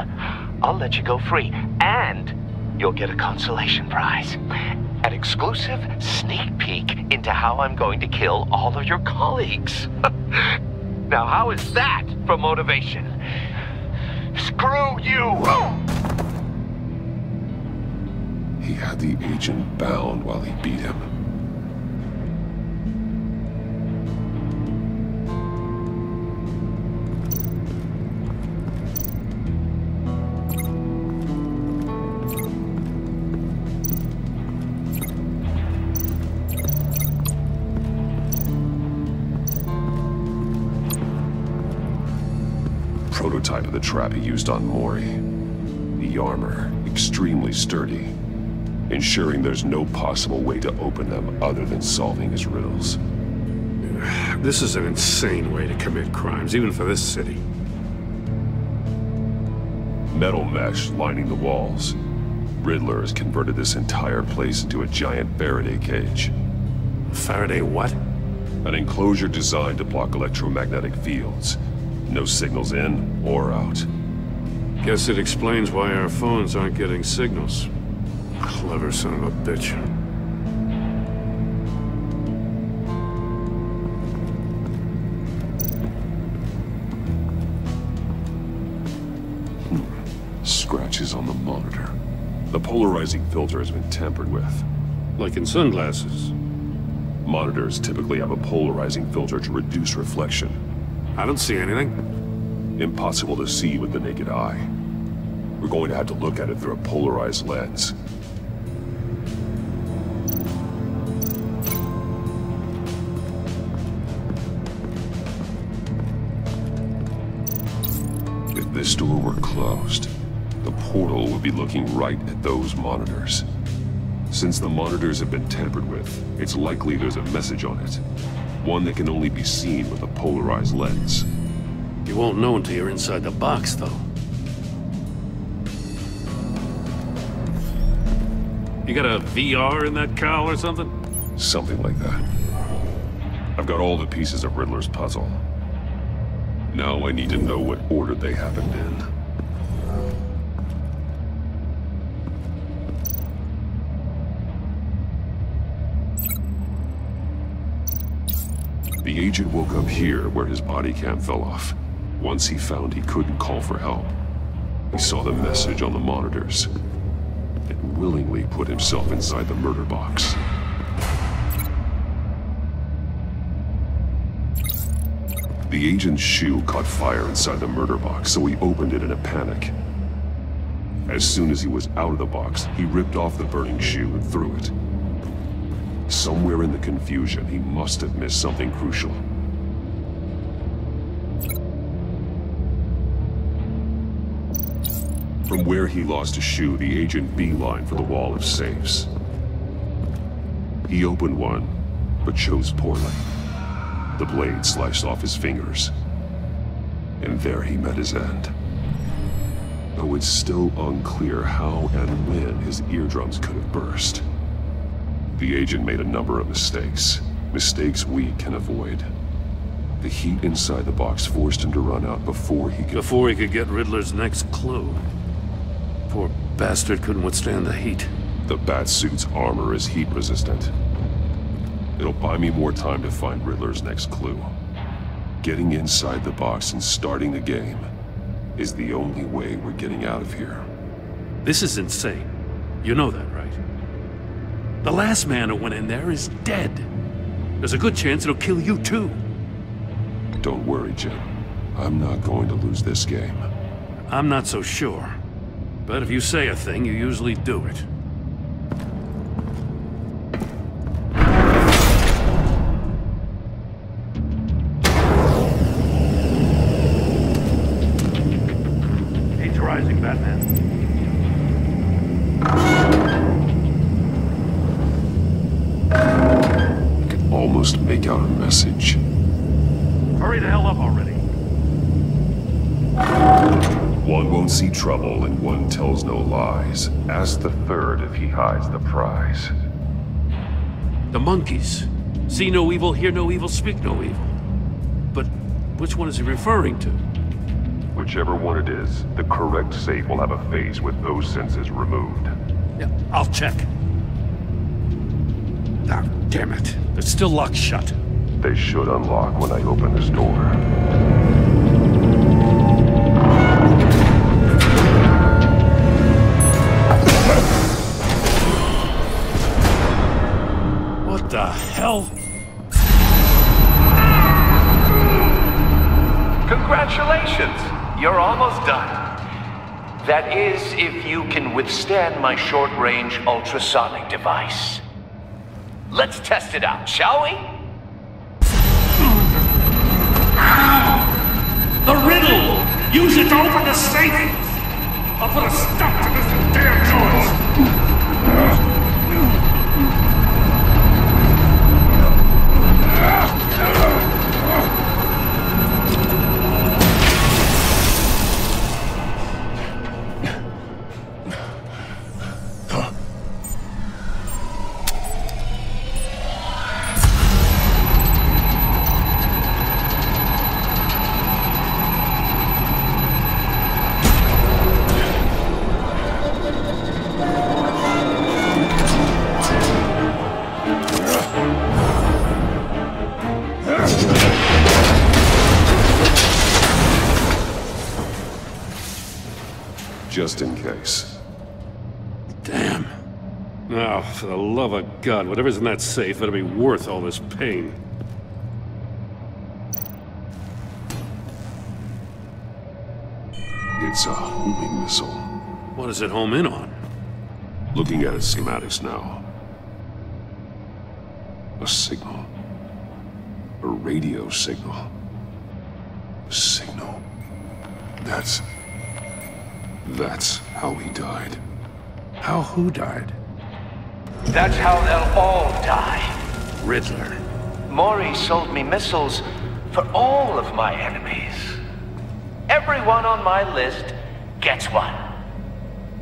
I'll let you go free. And you'll get a consolation prize. An exclusive sneak peek into how I'm going to kill all of your colleagues. Now, how is that for motivation? Screw you! He had the agent bound while he beat him. Prototype of the trap he used on Mori. The armor, extremely sturdy, ensuring there's no possible way to open them other than solving his riddles. This is an insane way to commit crimes, even for this city. Metal mesh lining the walls. Riddler has converted this entire place into a giant Faraday cage. Faraday what? An enclosure designed to block electromagnetic fields. No signals in or out. Guess it explains why our phones aren't getting signals. Clever son of a bitch. Scratches on the monitor. The polarizing filter has been tampered with. Like in sunglasses. Monitors typically have a polarizing filter to reduce reflection. I don't see anything. Impossible to see with the naked eye. We're going to have to look at it through a polarized lens. If this door were closed, the portal would be looking right at those monitors. Since the monitors have been tampered with, it's likely there's a message on it. One that can only be seen with a polarized lens. You won't know until you're inside the box, though. You got a VR in that cowl or something? Something like that. I've got all the pieces of Riddler's puzzle. Now I need to know what order they happened in. The agent woke up here where his body cam fell off. Once he found he couldn't call for help, he saw the message on the monitors and willingly put himself inside the murder box. The agent's shoe caught fire inside the murder box, so he opened it in a panic. As soon as he was out of the box, he ripped off the burning shoe and threw it. Somewhere in the confusion, he must have missed something crucial. From where he lost a shoe, the agent beelined for the wall of safes. He opened one, but chose poorly. The blade sliced off his fingers. And there he met his end. Though it's still unclear how and when his eardrums could have burst. The agent made a number of mistakes. Mistakes we can avoid. The heat inside the box forced him to run out before he could get Riddler's next clue. Poor bastard couldn't withstand the heat. The Batsuit's armor is heat resistant. It'll buy me more time to find Riddler's next clue. Getting inside the box and starting the game is the only way we're getting out of here. This is insane. You know that, right? The last man who went in there is dead. There's a good chance it'll kill you too. Don't worry, Jim. I'm not going to lose this game. I'm not so sure. But if you say a thing, you usually do it. Heat's rising, Batman. I can almost make out a message. Hurry the hell up already. One won't see trouble and one tells no lies. Ask the third if he hides the prize. The monkeys. See no evil, hear no evil, speak no evil. But which one is he referring to? Whichever one it is, the correct safe will have a face with those senses removed. Yeah, I'll check. Ah, damn it. It's still locked shut. They should unlock when I open this door. What the hell? Congratulations! You're almost done. That is, if you can withstand my short-range ultrasonic device. Let's test it out, shall we? The riddle! Use it to open the safe! I'll put a stop to this damn noise! Just in case. Damn. Now, for the love of God, whatever's in that safe better be worth all this pain. It's a homing missile. What does it home in on? Looking at its schematics now. A signal. A radio signal. A signal. That's how he died. How who died? That's how they'll all die. Riddler. Maury sold me missiles for all of my enemies. Everyone on my list gets one.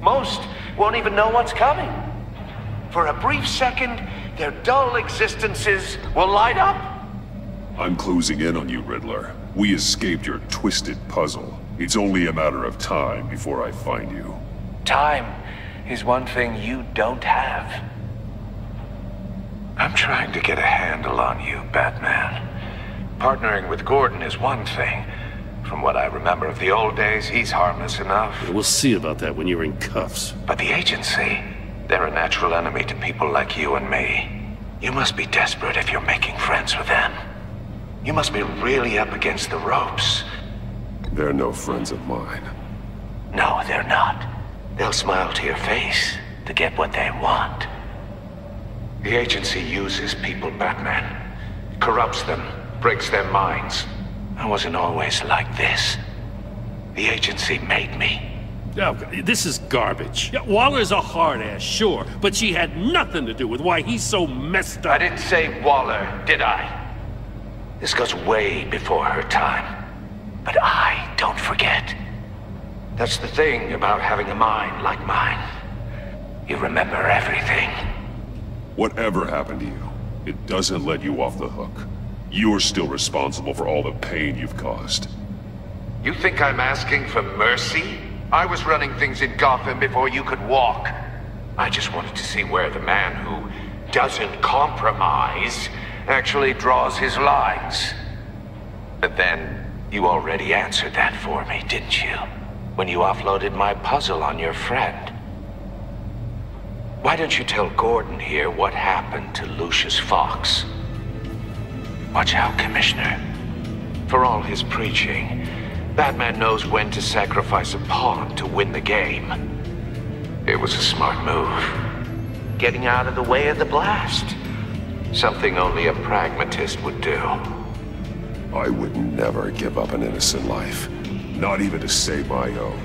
Most won't even know what's coming. For a brief second, their dull existences will light up. I'm closing in on you, Riddler. We escaped your twisted puzzle. It's only a matter of time before I find you. Time is one thing you don't have. I'm trying to get a handle on you, Batman. Partnering with Gordon is one thing. From what I remember of the old days, he's harmless enough. We'll see about that when you're in cuffs. But the agency, they're a natural enemy to people like you and me. You must be desperate if you're making friends with them. You must be really up against the ropes. They're no friends of mine. No, they're not. They'll smile to your face to get what they want. The agency uses people, Batman. Corrupts them, breaks their minds. I wasn't always like this. The agency made me. Oh, this is garbage. Yeah, Waller's a hard-ass, sure, but she had nothing to do with why he's so messed up. I didn't say Waller, did I? This goes way before her time. But I don't forget. That's the thing about having a mind like mine. You remember everything. Whatever happened to you, it doesn't let you off the hook. You're still responsible for all the pain you've caused. You think I'm asking for mercy? I was running things in Gotham before you could walk. I just wanted to see where the man who doesn't compromise actually draws his lines. But then, you already answered that for me, didn't you? When you offloaded my puzzle on your friend. Why don't you tell Gordon here what happened to Lucius Fox? Watch out, Commissioner. For all his preaching, Batman knows when to sacrifice a pawn to win the game. It was a smart move. Getting out of the way of the blast. Something only a pragmatist would do. I would never give up an innocent life. Not even to save my own.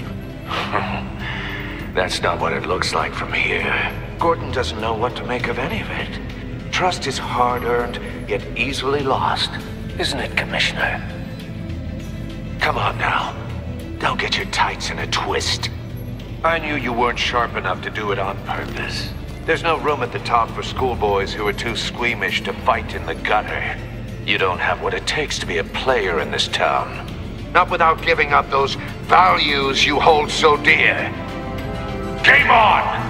That's not what it looks like from here. Gordon doesn't know what to make of any of it. Trust is hard-earned, yet easily lost. Isn't it, Commissioner? Come on now. Don't get your tights in a twist. I knew you weren't sharp enough to do it on purpose. There's no room at the top for schoolboys who are too squeamish to fight in the gutter. You don't have what it takes to be a player in this town. Not without giving up those values you hold so dear. Game on!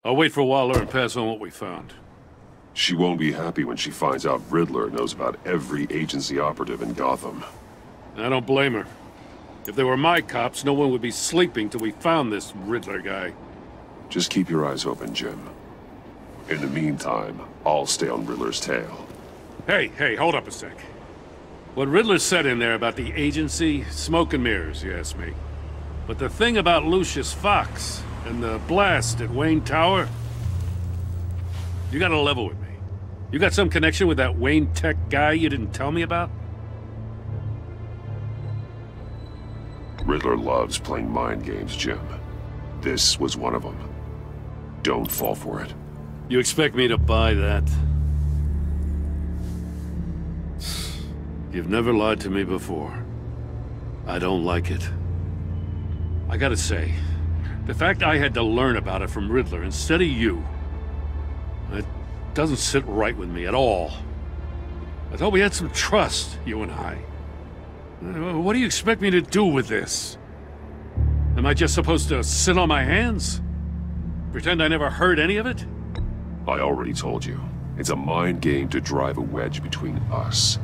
I'll wait for Waller and pass on what we found. She won't be happy when she finds out Riddler knows about every agency operative in Gotham. I don't blame her. If they were my cops, no one would be sleeping till we found this Riddler guy. Just keep your eyes open, Jim. In the meantime, I'll stay on Riddler's tail. Hey, hold up a sec. What Riddler said in there about the agency, smoke and mirrors, you ask me. But the thing about Lucius Fox and the blast at Wayne Tower, you gotta level with me. You got some connection with that Wayne Tech guy you didn't tell me about? Riddler loves playing mind games, Jim. This was one of them. Don't fall for it. You expect me to buy that? You've never lied to me before. I don't like it. I gotta say, the fact I had to learn about it from Riddler instead of you, it doesn't sit right with me at all. I thought we had some trust, you and I. What do you expect me to do with this? Am I just supposed to sit on my hands? Pretend I never heard any of it? I already told you. It's a mind game to drive a wedge between us.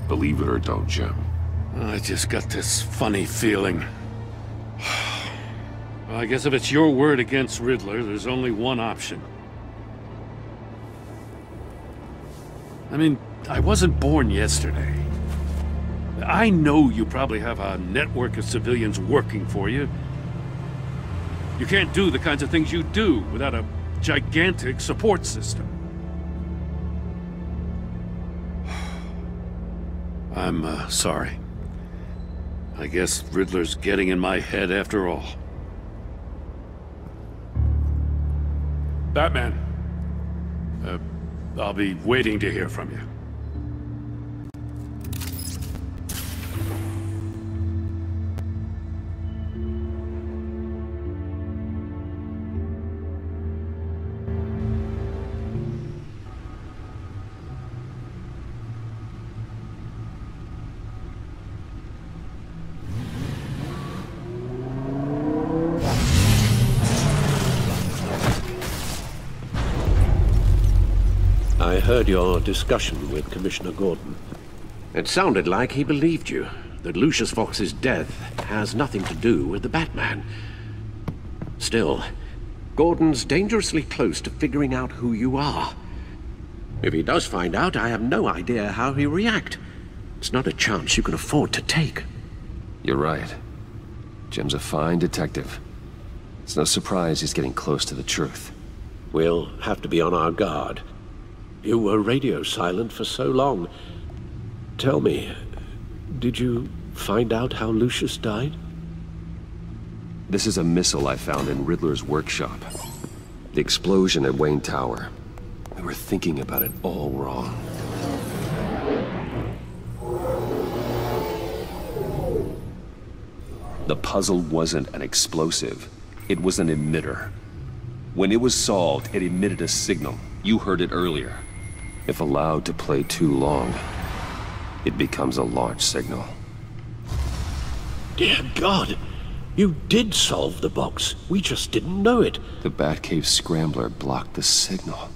Believe it or don't, Jim. I just got this funny feeling. Well, I guess if it's your word against Riddler, there's only one option. I mean, I wasn't born yesterday. I know you probably have a network of civilians working for you. You can't do the kinds of things you do without a gigantic support system. I'm, sorry. I guess Riddler's getting in my head after all. Batman. I'll be waiting to hear from you. I heard your discussion with Commissioner Gordon. It sounded like he believed you, that Lucius Fox's death has nothing to do with the Batman. Still, Gordon's dangerously close to figuring out who you are. If he does find out, I have no idea how he'll react. It's not a chance you can afford to take. You're right. Jim's a fine detective. It's no surprise he's getting close to the truth. We'll have to be on our guard. You were radio silent for so long. Tell me, did you find out how Lucius died? This is a missile I found in Riddler's workshop. The explosion at Wayne Tower. We were thinking about it all wrong. The puzzle wasn't an explosive. It was an emitter. When it was solved, it emitted a signal. You heard it earlier. If allowed to play too long, it becomes a launch signal. Dear God! You did solve the box. We just didn't know it. The Batcave scrambler blocked the signal.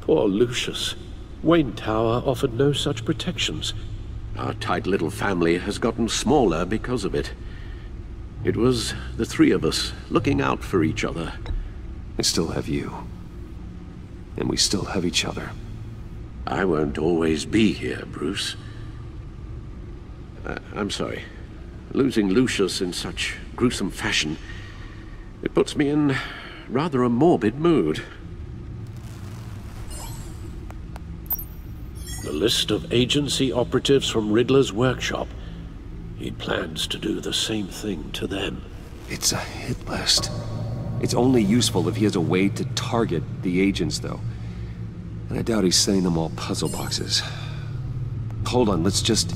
Poor Lucius. Wayne Tower offered no such protections. Our tight little family has gotten smaller because of it. It was the three of us looking out for each other. I still have you. And we still have each other. I won't always be here, Bruce. I'm sorry. Losing Lucius in such gruesome fashion, it puts me in rather a morbid mood. The list of agency operatives from Riddler's workshop. He plans to do the same thing to them. It's a hit list. It's only useful if he has a way to target the agents, though. And I doubt he's sending them all puzzle boxes. Hold on, let's just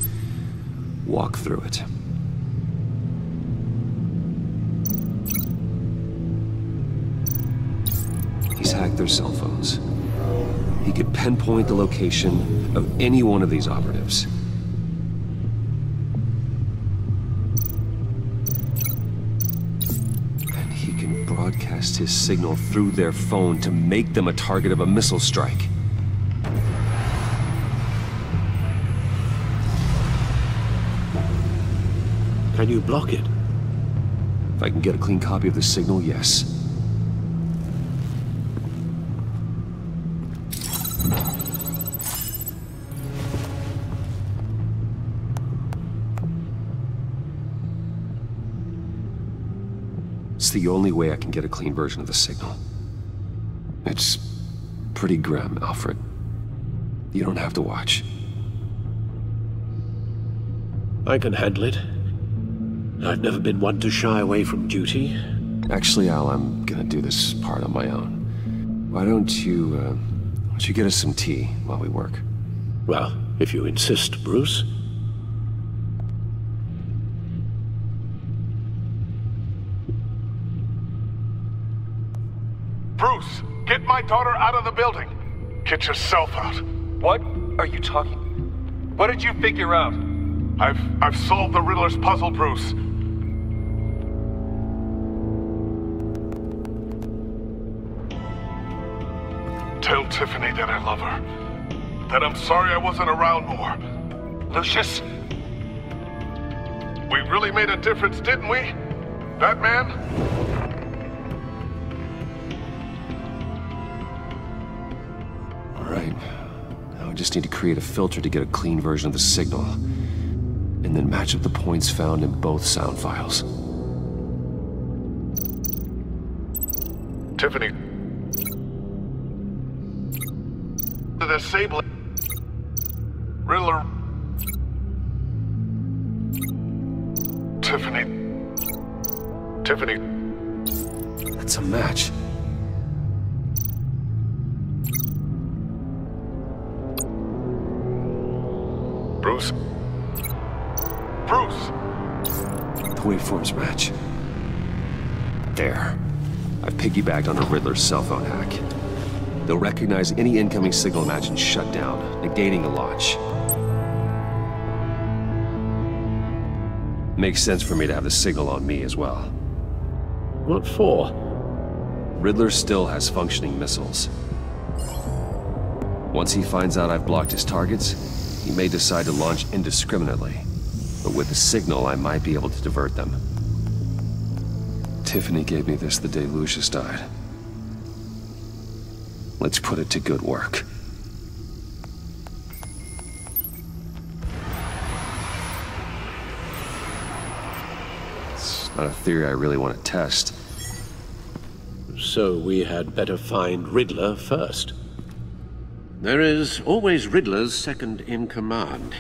walk through it. He's hacked their cell phones. He could pinpoint the location of any one of these operatives. And he can broadcast his signal through their phone to make them a target of a missile strike. Can you block it? If I can get a clean copy of the signal, yes. It's the only way I can get a clean version of the signal. It's pretty grim, Alfred. You don't have to watch. I can handle it. I've never been one to shy away from duty. Actually, Al, I'm gonna do this part on my own. Why don't you get us some tea while we work? Well, if you insist, Bruce. Bruce, get my daughter out of the building. Get yourself out. What are you talking? What did you figure out? I've solved the Riddler's puzzle, Bruce. Tell Tiffany that I love her. That I'm sorry I wasn't around more. Lucius? We really made a difference, didn't we? Batman? All right. Now I just need to create a filter to get a clean version of the signal. And then match up the points found in both sound files. Tiffany. The disabling. Riddler. Tiffany. That's a match. Bruce. The waveforms match. There. I've piggybacked on a Riddler's cell phone hack. They'll recognize any incoming signal match and shut down, negating the launch. Makes sense for me to have the signal on me as well. What for? Riddler still has functioning missiles. Once he finds out I've blocked his targets, he may decide to launch indiscriminately. But with the signal, I might be able to divert them. Tiffany gave me this the day Lucius died. Let's put it to good work. It's not a theory I really want to test. So we had better find Riddler first. There is always Riddler's second-in-command.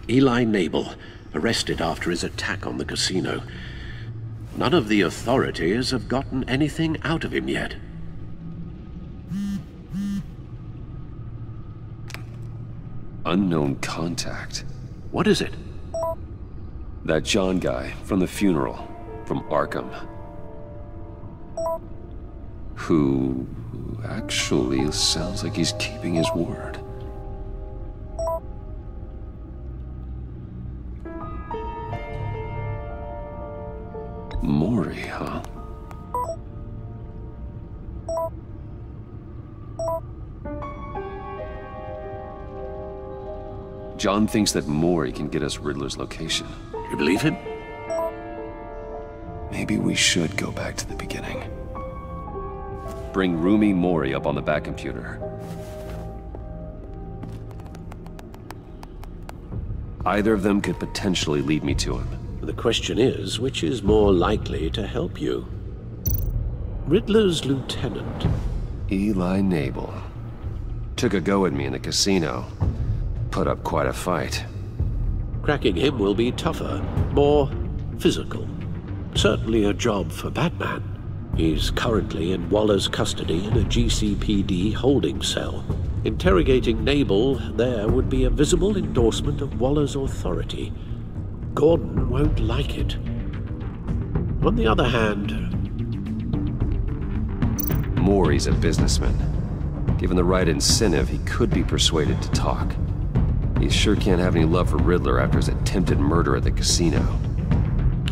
Eli Nabel, arrested after his attack on the casino. None of the authorities have gotten anything out of him yet. Unknown contact. What is it? That John guy from the funeral, from Arkham. Who actually sounds like he's keeping his word. Mori, huh? John thinks that Mori can get us Riddler's location. You believe him? Maybe we should go back to the beginning. Bring Rumi Mori up on the back computer. Either of them could potentially lead me to him. The question is, which is more likely to help you? Riddler's lieutenant. Eli Nabel. Took a go at me in the casino. Put up quite a fight. Cracking him will be tougher, more physical. Certainly a job for Batman. He's currently in Waller's custody in a GCPD holding cell. Interrogating Nabel there would be a visible endorsement of Waller's authority. Gordon won't like it. On the other hand... Mori's a businessman. Given the right incentive, he could be persuaded to talk. He sure can't have any love for Riddler after his attempted murder at the casino.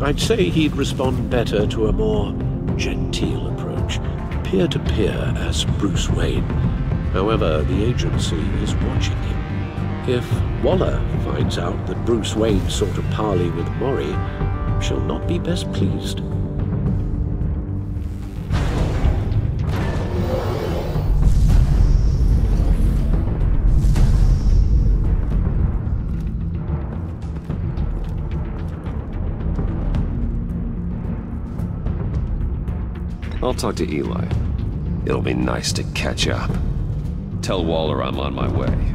I'd say he'd respond better to a more genteel approach, peer-to-peer as Bruce Wayne. However, the agency is watching him. If Waller finds out that Bruce Wayne sought a parley with Mori, she'll not be best pleased. I'll talk to Eli. It'll be nice to catch up. Tell Waller I'm on my way.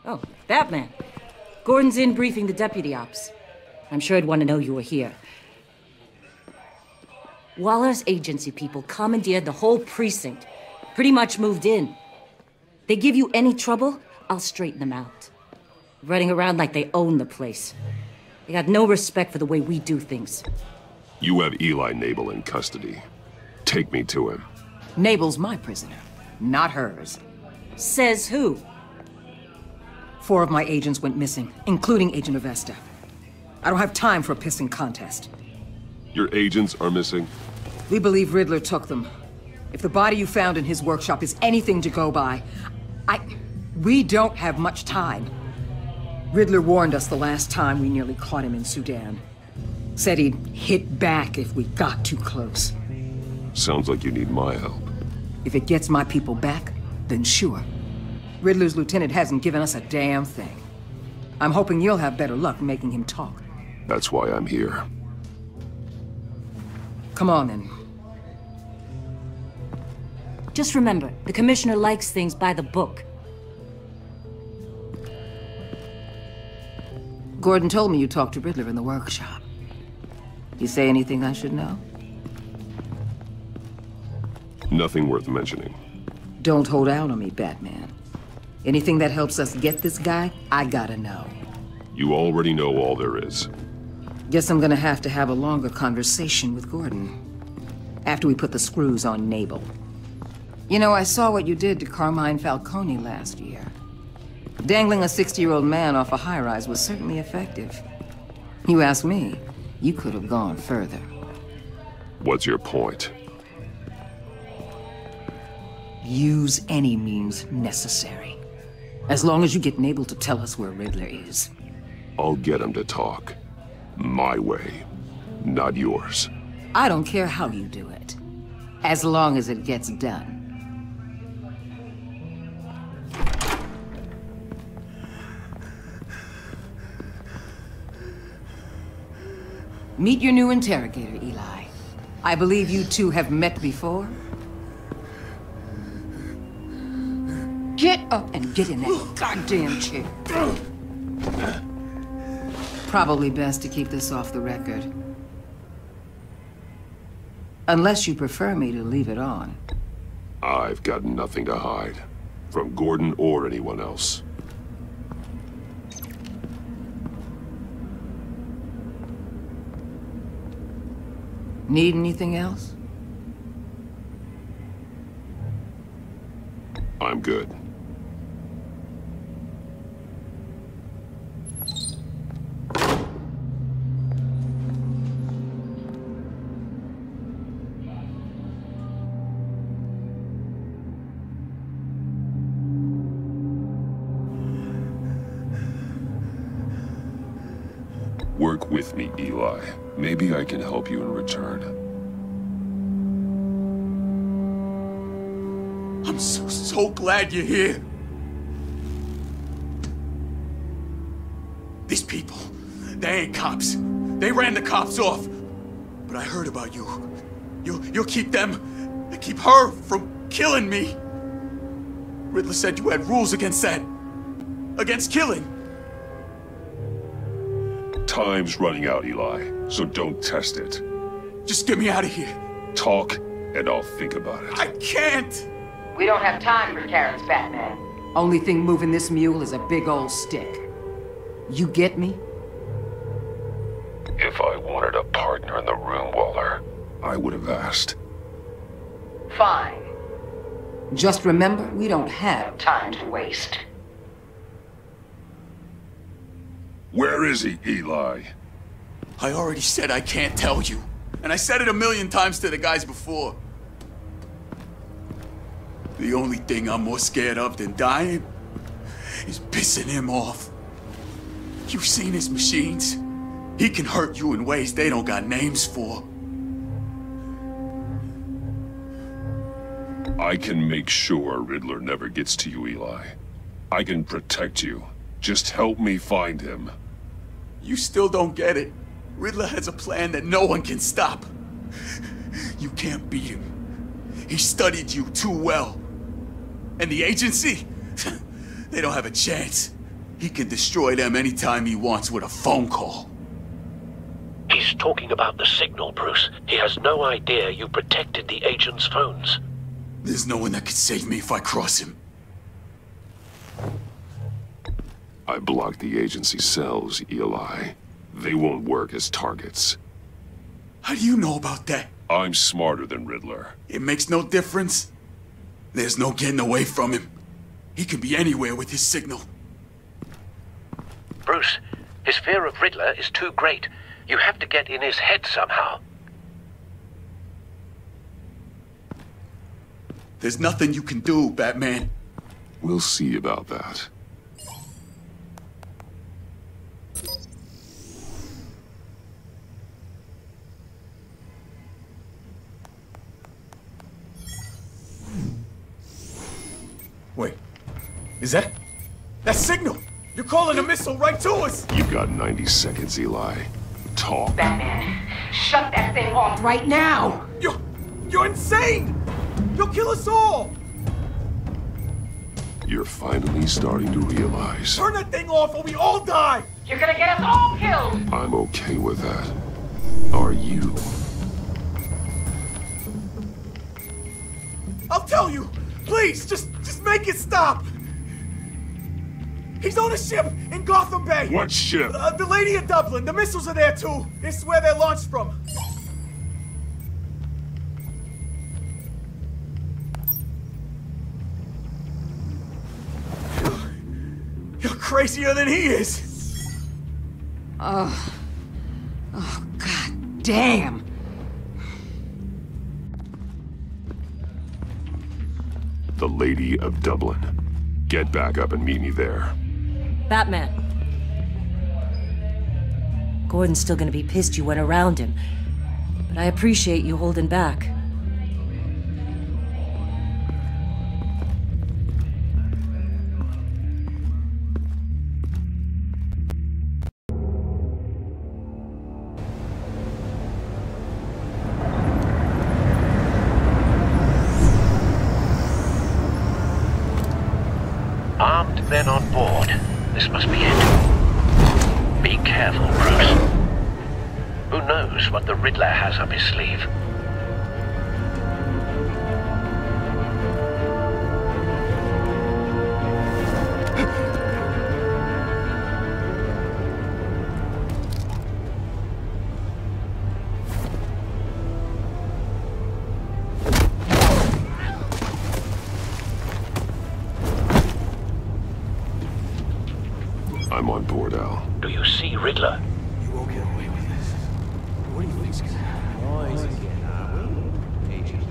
Oh, Batman. Gordon's in briefing the deputy ops. I'm sure he'd want to know you were here. Waller's agency people commandeered the whole precinct. Pretty much moved in. They give you any trouble, I'll straighten them out. Running around like they own the place. They got no respect for the way we do things. You have Eli Nabel in custody. Take me to him. Nabel's my prisoner, not hers. Says who? 4 of my agents went missing, including Agent Avesta. I don't have time for a pissing contest. Your agents are missing? We believe Riddler took them. If the body you found in his workshop is anything to go by, we don't have much time. Riddler warned us the last time we nearly caught him in Sudan. Said he'd hit back if we got too close. Sounds like you need my help. If it gets my people back, then sure. Riddler's lieutenant hasn't given us a damn thing. I'm hoping you'll have better luck making him talk. That's why I'm here. Come on, then. Just remember, the commissioner likes things by the book. Gordon told me you talked to Riddler in the workshop. You say anything I should know? Nothing worth mentioning. Don't hold out on me, Batman. Anything that helps us get this guy, I gotta know. You already know all there is. Guess I'm gonna have to have a longer conversation with Gordon. After we put the screws on Nabel. You know, I saw what you did to Carmine Falcone last year. Dangling a 60-year-old man off a high-rise was certainly effective. You ask me, you could have gone further. What's your point? Use any means necessary. As long as you get Nabel to tell us where Riddler is. I'll get him to talk. My way, not yours. I don't care how you do it. As long as it gets done. Meet your new interrogator, Eli. I believe you two have met before. Get up and get in that goddamn chair. Probably best to keep this off the record. Unless you prefer me to leave it on. I've got nothing to hide. From Gordon or anyone else. Need anything else? I'm good. Work with me, Eli. Maybe I can help you in return. I'm so glad you're here. These people, they ain't cops. They ran the cops off. But I heard about you. You'll keep them, keep her from killing me. Riddler said you had rules against that. Against killing. Time's running out, Eli, so don't test it. Just get me out of here. Talk, and I'll think about it. I can't! We don't have time for carrots, Batman. Only thing moving this mule is a big old stick. You get me? If I wanted a partner in the room, Waller, I would have asked. Fine. Just remember, we don't have time to waste. Where is he, Eli? I already said I can't tell you. And I said it 1,000,000 times to the guys before. The only thing I'm more scared of than dying is pissing him off. You've seen his machines. He can hurt you in ways they don't got names for. I can make sure Riddler never gets to you, Eli. I can protect you. Just help me find him. You still don't get it. Riddler has a plan that no one can stop. You can't beat him. He studied you too well. And the agency? They don't have a chance. He can destroy them anytime he wants with a phone call. He's talking about the signal, Bruce. He has no idea you protected the agent's phones. There's no one that could save me if I cross him. I blocked the agency cells, Eli. They won't work as targets. How do you know about that? I'm smarter than Riddler. It makes no difference. There's no getting away from him. He can be anywhere with his signal. Bruce, his fear of Riddler is too great. You have to get in his head somehow. There's nothing you can do, Batman. We'll see about that. Wait, is that signal? You're calling a missile right to us! You've got 90 seconds, Eli. Talk. Batman, shut that thing off right now! You're insane! You'll kill us all! You're finally starting to realize. Turn that thing off or we all die! You're gonna get us all killed! I'm okay with that. Are are you? I'll tell you! Please, just make it stop! He's on a ship in Gotham Bay! What ship? The Lady of Dublin. The missiles are there too. It's where they're launched from. You're crazier than he is! Oh, god damn! The Lady of Dublin. Get back up and meet me there. Batman. Gordon's still gonna be pissed you went around him, but I appreciate you holding back. Armed men on board. This must be it. Be careful, Bruce. Who knows what the Riddler has up his sleeve? I'm on board, Al. Do you see Riddler? You won't get away with this. What do you think's gonna happen? Boys again, are we? Agent.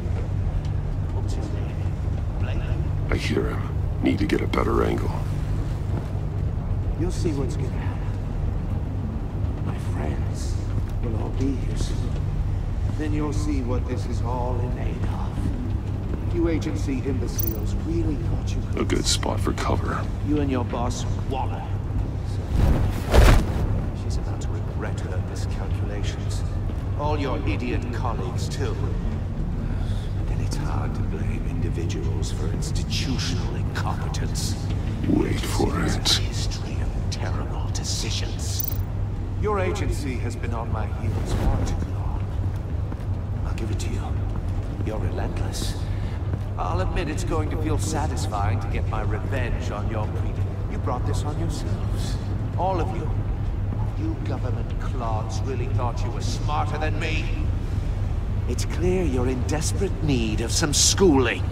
What's his name? Blake? I hear him. Need to get a better angle. You'll see what's gonna happen. My friends will all be here soon. Then you'll see what this is all in aid of. You agency imbeciles really thought you could... A good spot for cover. You and your boss, Waller. She's about to regret her miscalculations. All your idiot colleagues, too. But then it's hard to blame individuals for institutional incompetence. Wait for It's it. a history of terrible decisions. Your agency has been on my heels far too long. I'll give it to you. You're relentless. I'll admit it's going to feel satisfying to get my revenge on your You brought this on yourselves. All of you. You government clods really thought you were smarter than me. It's clear you're in desperate need of some schooling.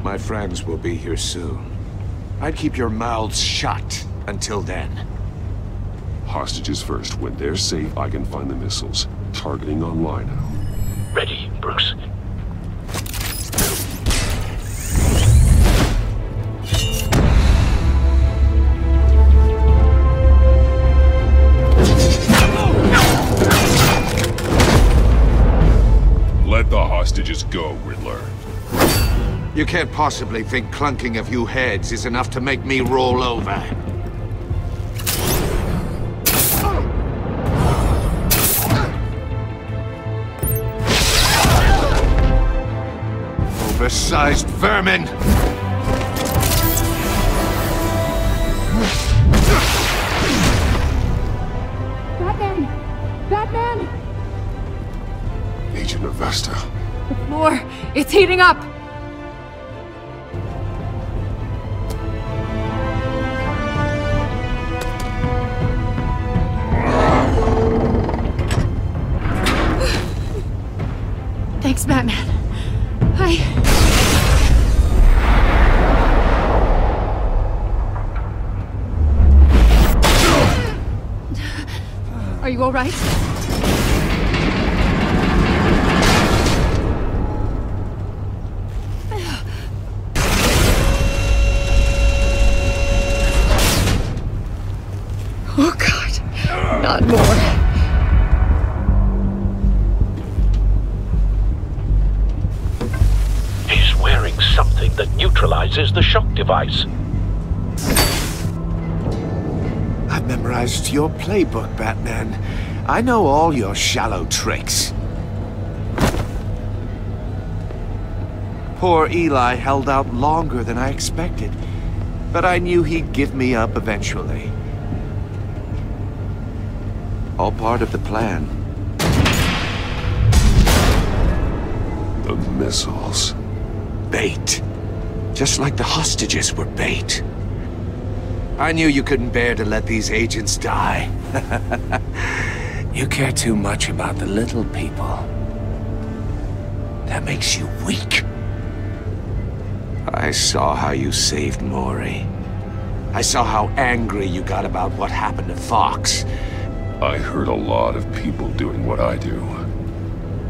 My friends will be here soon. I'd keep your mouths shut until then. Hostages first. When they're safe, I can find the missiles. Targeting on Lino. Ready, Bruce. Let the hostages go, Riddler. You can't possibly think clunking a few heads is enough to make me roll over. Oversized vermin! Batman! Batman! Agent Avesta. The floor, it's heating up! Thanks, Batman. Are you all right? Oh, God. Not more. He's wearing something that neutralizes the shock device. I've memorized your playbook, Batman. I know all your shallow tricks. Poor Eli held out longer than I expected, but I knew he'd give me up eventually. All part of the plan. The missiles. Bait. Just like the hostages were bait. I knew you couldn't bear to let these agents die. You care too much about the little people. That makes you weak. I saw how you saved Maury. I saw how angry you got about what happened to Fox. I hurt a lot of people doing what I do.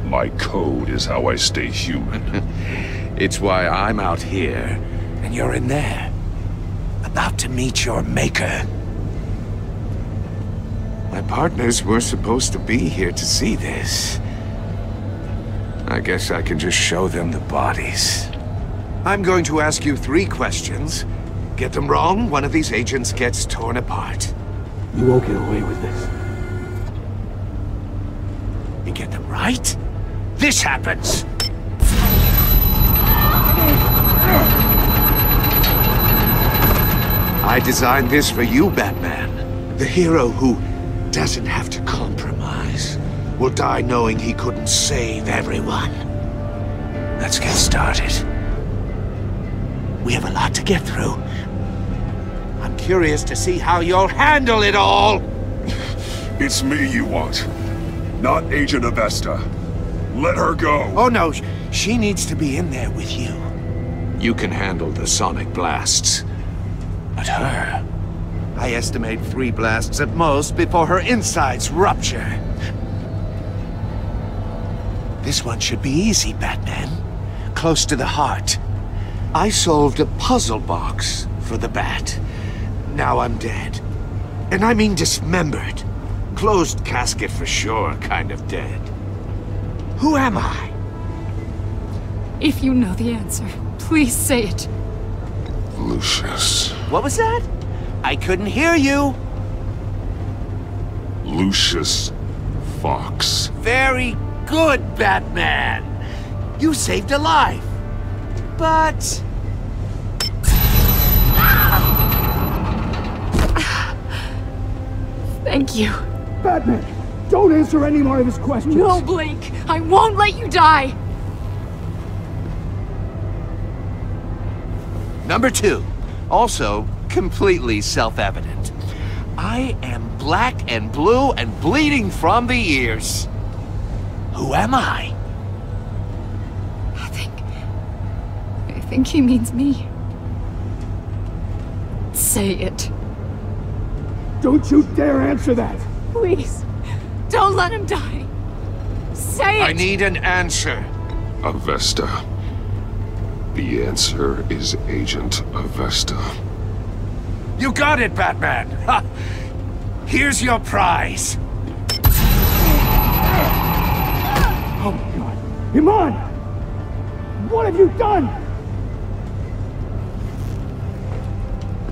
My code is how I stay human. It's why I'm out here, and you're in there. About to meet your maker. My partners were supposed to be here to see this. I guess I can just show them the bodies. I'm going to ask you 3 questions. Get them wrong, one of these agents gets torn apart. You won't get away with this. You get them right, this happens! I designed this for you, Batman. The hero who doesn't have to compromise will die knowing he couldn't save everyone. Let's get started. We have a lot to get through. I'm curious to see how you'll handle it all! It's me you want, not Agent Avesta. Let her go! Oh no, she needs to be in there with you. You can handle the sonic blasts. But her... I estimate 3 blasts at most before her insides rupture. This one should be easy, Batman. Close to the heart. I solved a puzzle box for the Bat. Now I'm dead. And I mean dismembered. Closed casket for sure, kind of dead. Who am I? If you know the answer, please say it. Lucius. What was that? I couldn't hear you. Lucius Fox. Very good, Batman. You saved a life. But... Thank you. Batman, don't answer any more of his questions. No, Blake. I won't let you die. Number 2. Also, completely self-evident. I am black and blue and bleeding from the ears. Who am I? I think he means me. Say it. Don't you dare answer that! Please, don't let him die. Say it! I need an answer. Avesta. The answer is Agent Avesta. You got it, Batman! Ha. Here's your prize. Oh my god. Iman! What have you done?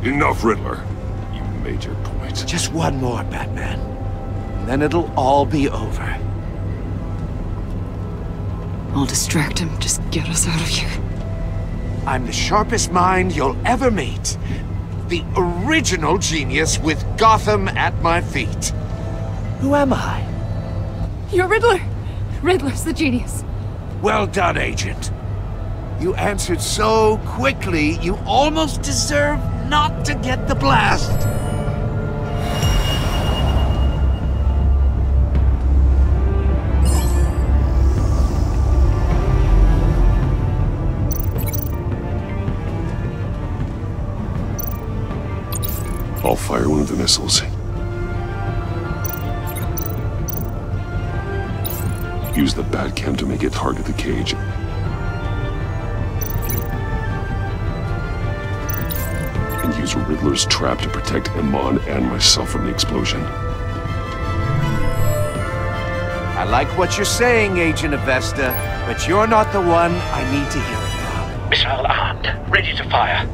Enough, Riddler. You made your point. Just one more, Batman. And then it'll all be over. I'll distract him. Just get us out of here. I'm the sharpest mind you'll ever meet. The original genius with Gotham at my feet. Who am I? You're Riddler. Riddler's the genius. Well done, Agent. You answered so quickly, you almost deserve not to get the blast. I'll fire one of the missiles. Use the Batcam to make it target the cage. And use Riddler's trap to protect Iman and myself from the explosion. I like what you're saying, Agent Avesta, but you're not the one I need to hear it from. Missile armed, ready to fire.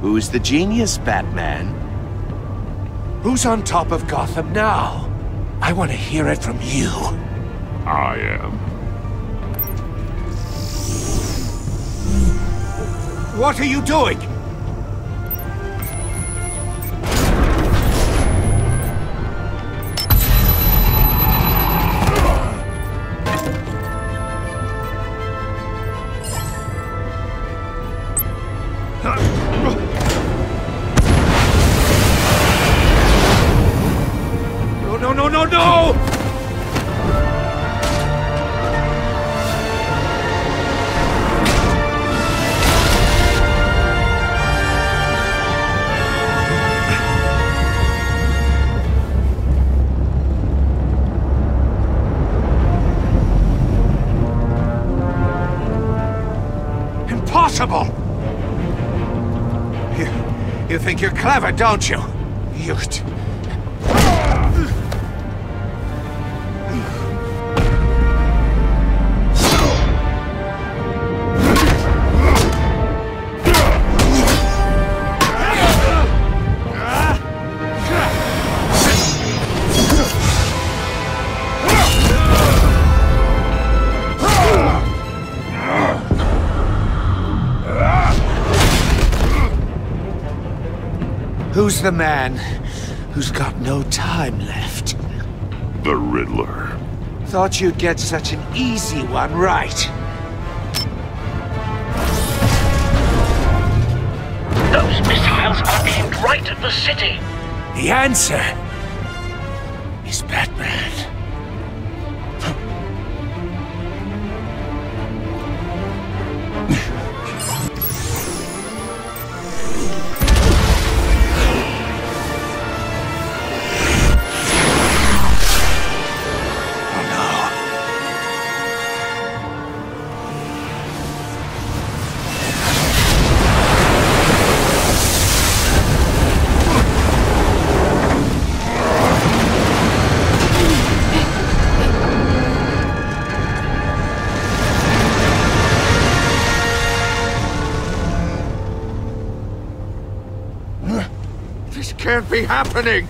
Who's the genius, Batman? Who's on top of Gotham now? I want to hear it from you. I am. What are you doing? no, no, no, no! Impossible! You think you're clever, don't you? You... Who's the man who's got no time left? The Riddler. Thought you'd get such an easy one right. Those missiles are aimed right at the city. The answer is Batman. This can't be happening!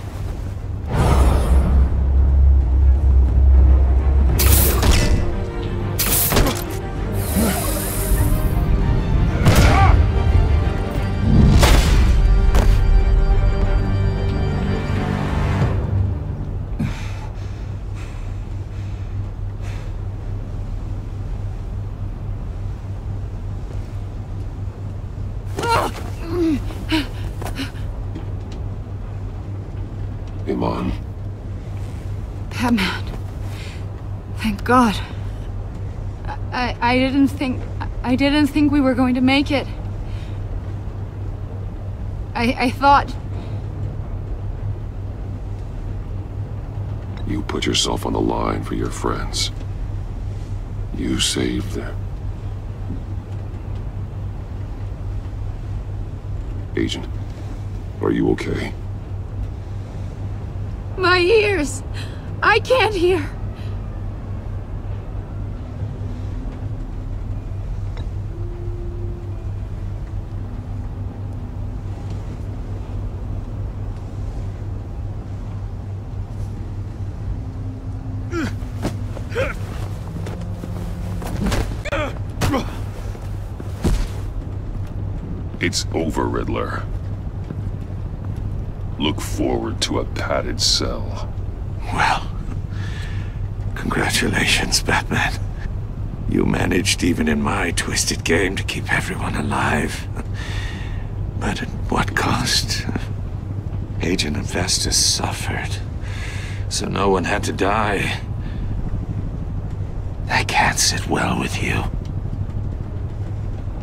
Iman. Batman. Thank God. I didn't think we were going to make it. I thought... You put yourself on the line for your friends. You saved them. Agent, are you okay? My ears! I can't hear! It's over, Riddler. Look forward to a padded cell. Well, congratulations, Batman. You managed, even in my twisted game, to keep everyone alive. But at what cost? Agent Investus suffered, so no one had to die. That can't sit well with you.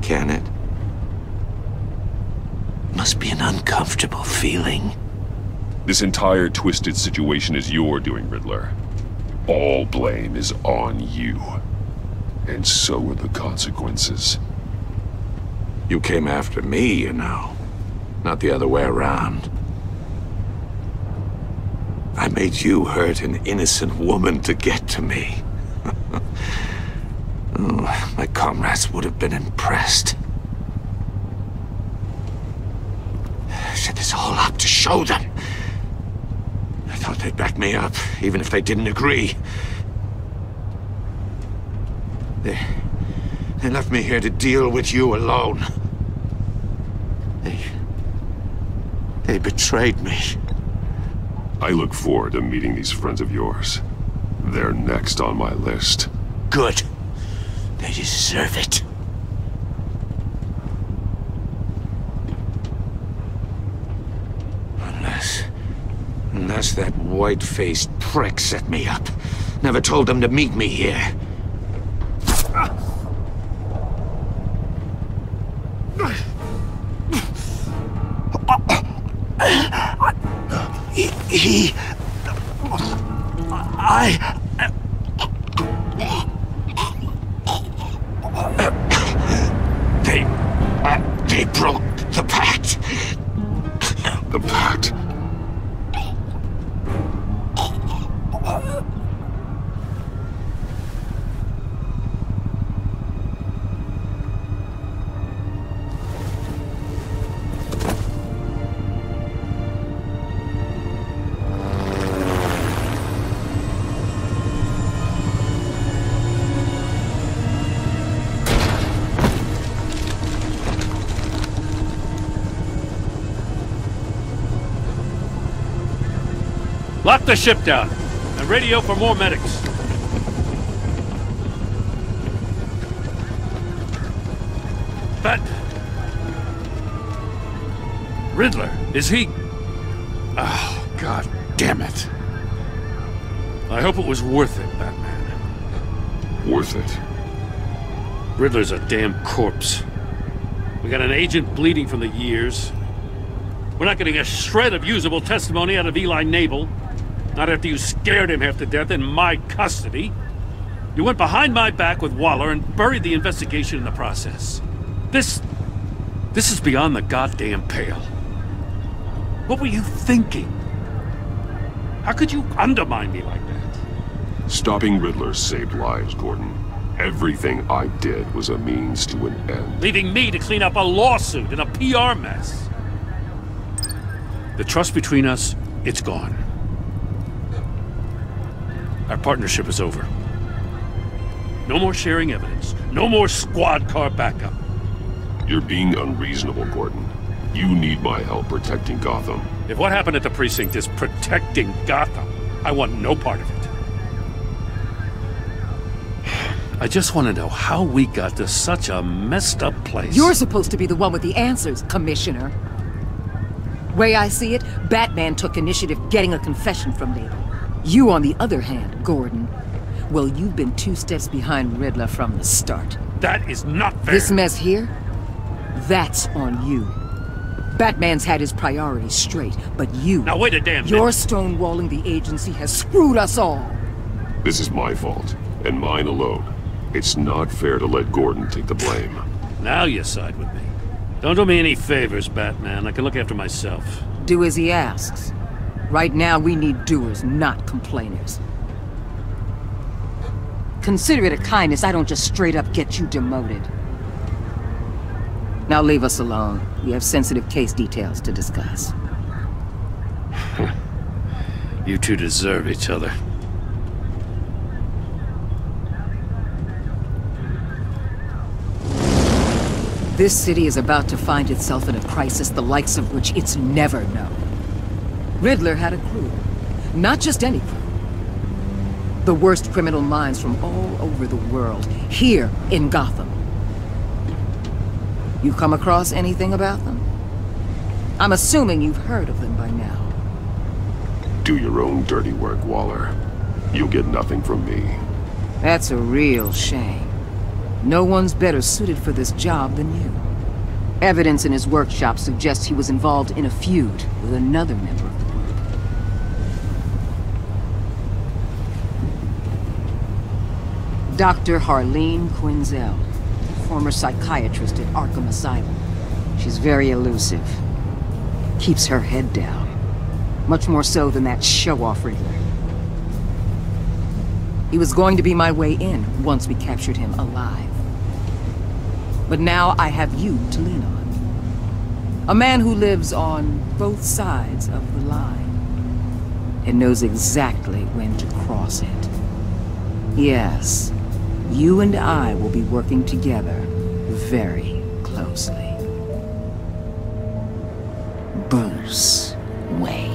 Can it? Must be an uncomfortable feeling. This entire twisted situation is your doing, Riddler. All blame is on you. And so are the consequences. You came after me, you know. Not the other way around. I made you hurt an innocent woman to get to me. Oh, my comrades would have been impressed. I set this all up to show them. I thought they'd back me up, even if they didn't agree. They left me here to deal with you alone. They betrayed me. I look forward to meeting these friends of yours. They're next on my list. Good. They deserve it. Unless that white-faced prick set me up. Never told them to meet me here. They broke the pact. The pact? Lock the ship down, and radio for more medics. Riddler, is he... Oh, God damn it. I hope it was worth it, Batman. Worth it? Riddler's a damn corpse. We got an agent bleeding from the years. We're not getting a shred of usable testimony out of Eli Nabel. Not after you scared him half to death in my custody. You went behind my back with Waller and buried the investigation in the process. This is beyond the goddamn pale. What were you thinking? How could you undermine me like that? Stopping Riddler saved lives, Gordon. Everything I did was a means to an end. Leaving me to clean up a lawsuit and a PR mess. The trust between us, it's gone. Our partnership is over. No more sharing evidence. No more squad car backup. You're being unreasonable, Gordon. You need my help protecting Gotham. If what happened at the precinct is protecting Gotham, I want no part of it. I just want to know how we got to such a messed up place. You're supposed to be the one with the answers, Commissioner. Way I see it, Batman took initiative getting a confession from Nabel. You, on the other hand, Gordon, well, you've been 2 steps behind Riddler from the start. That is not fair. This mess here, that's on you. Batman's had his priorities straight, but you... Now wait a damn minute. Your stonewalling the agency has screwed us all. This is my fault, and mine alone. It's not fair to let Gordon take the blame. Now you side with me. Don't do me any favors, Batman. I can look after myself. Do as he asks. Right now, we need doers, not complainers. Consider it a kindness I don't just straight up get you demoted. Now leave us alone. We have sensitive case details to discuss. You two deserve each other. This city is about to find itself in a crisis the likes of which it's never known. Riddler had a crew. Not just any crew. The worst criminal minds from all over the world, here in Gotham. You come across anything about them? I'm assuming you've heard of them by now. Do your own dirty work, Waller. You'll get nothing from me. That's a real shame. No one's better suited for this job than you. Evidence in his workshop suggests he was involved in a feud with another member of the group. Dr. Harleen Quinzel, former psychiatrist at Arkham Asylum. She's very elusive. Keeps her head down. Much more so than that show-off Riddler. He was going to be my way in once we captured him alive. But now I have you to lean on. A man who lives on both sides of the line and knows exactly when to cross it. Yes, you and I will be working together very closely. Bruce Wayne.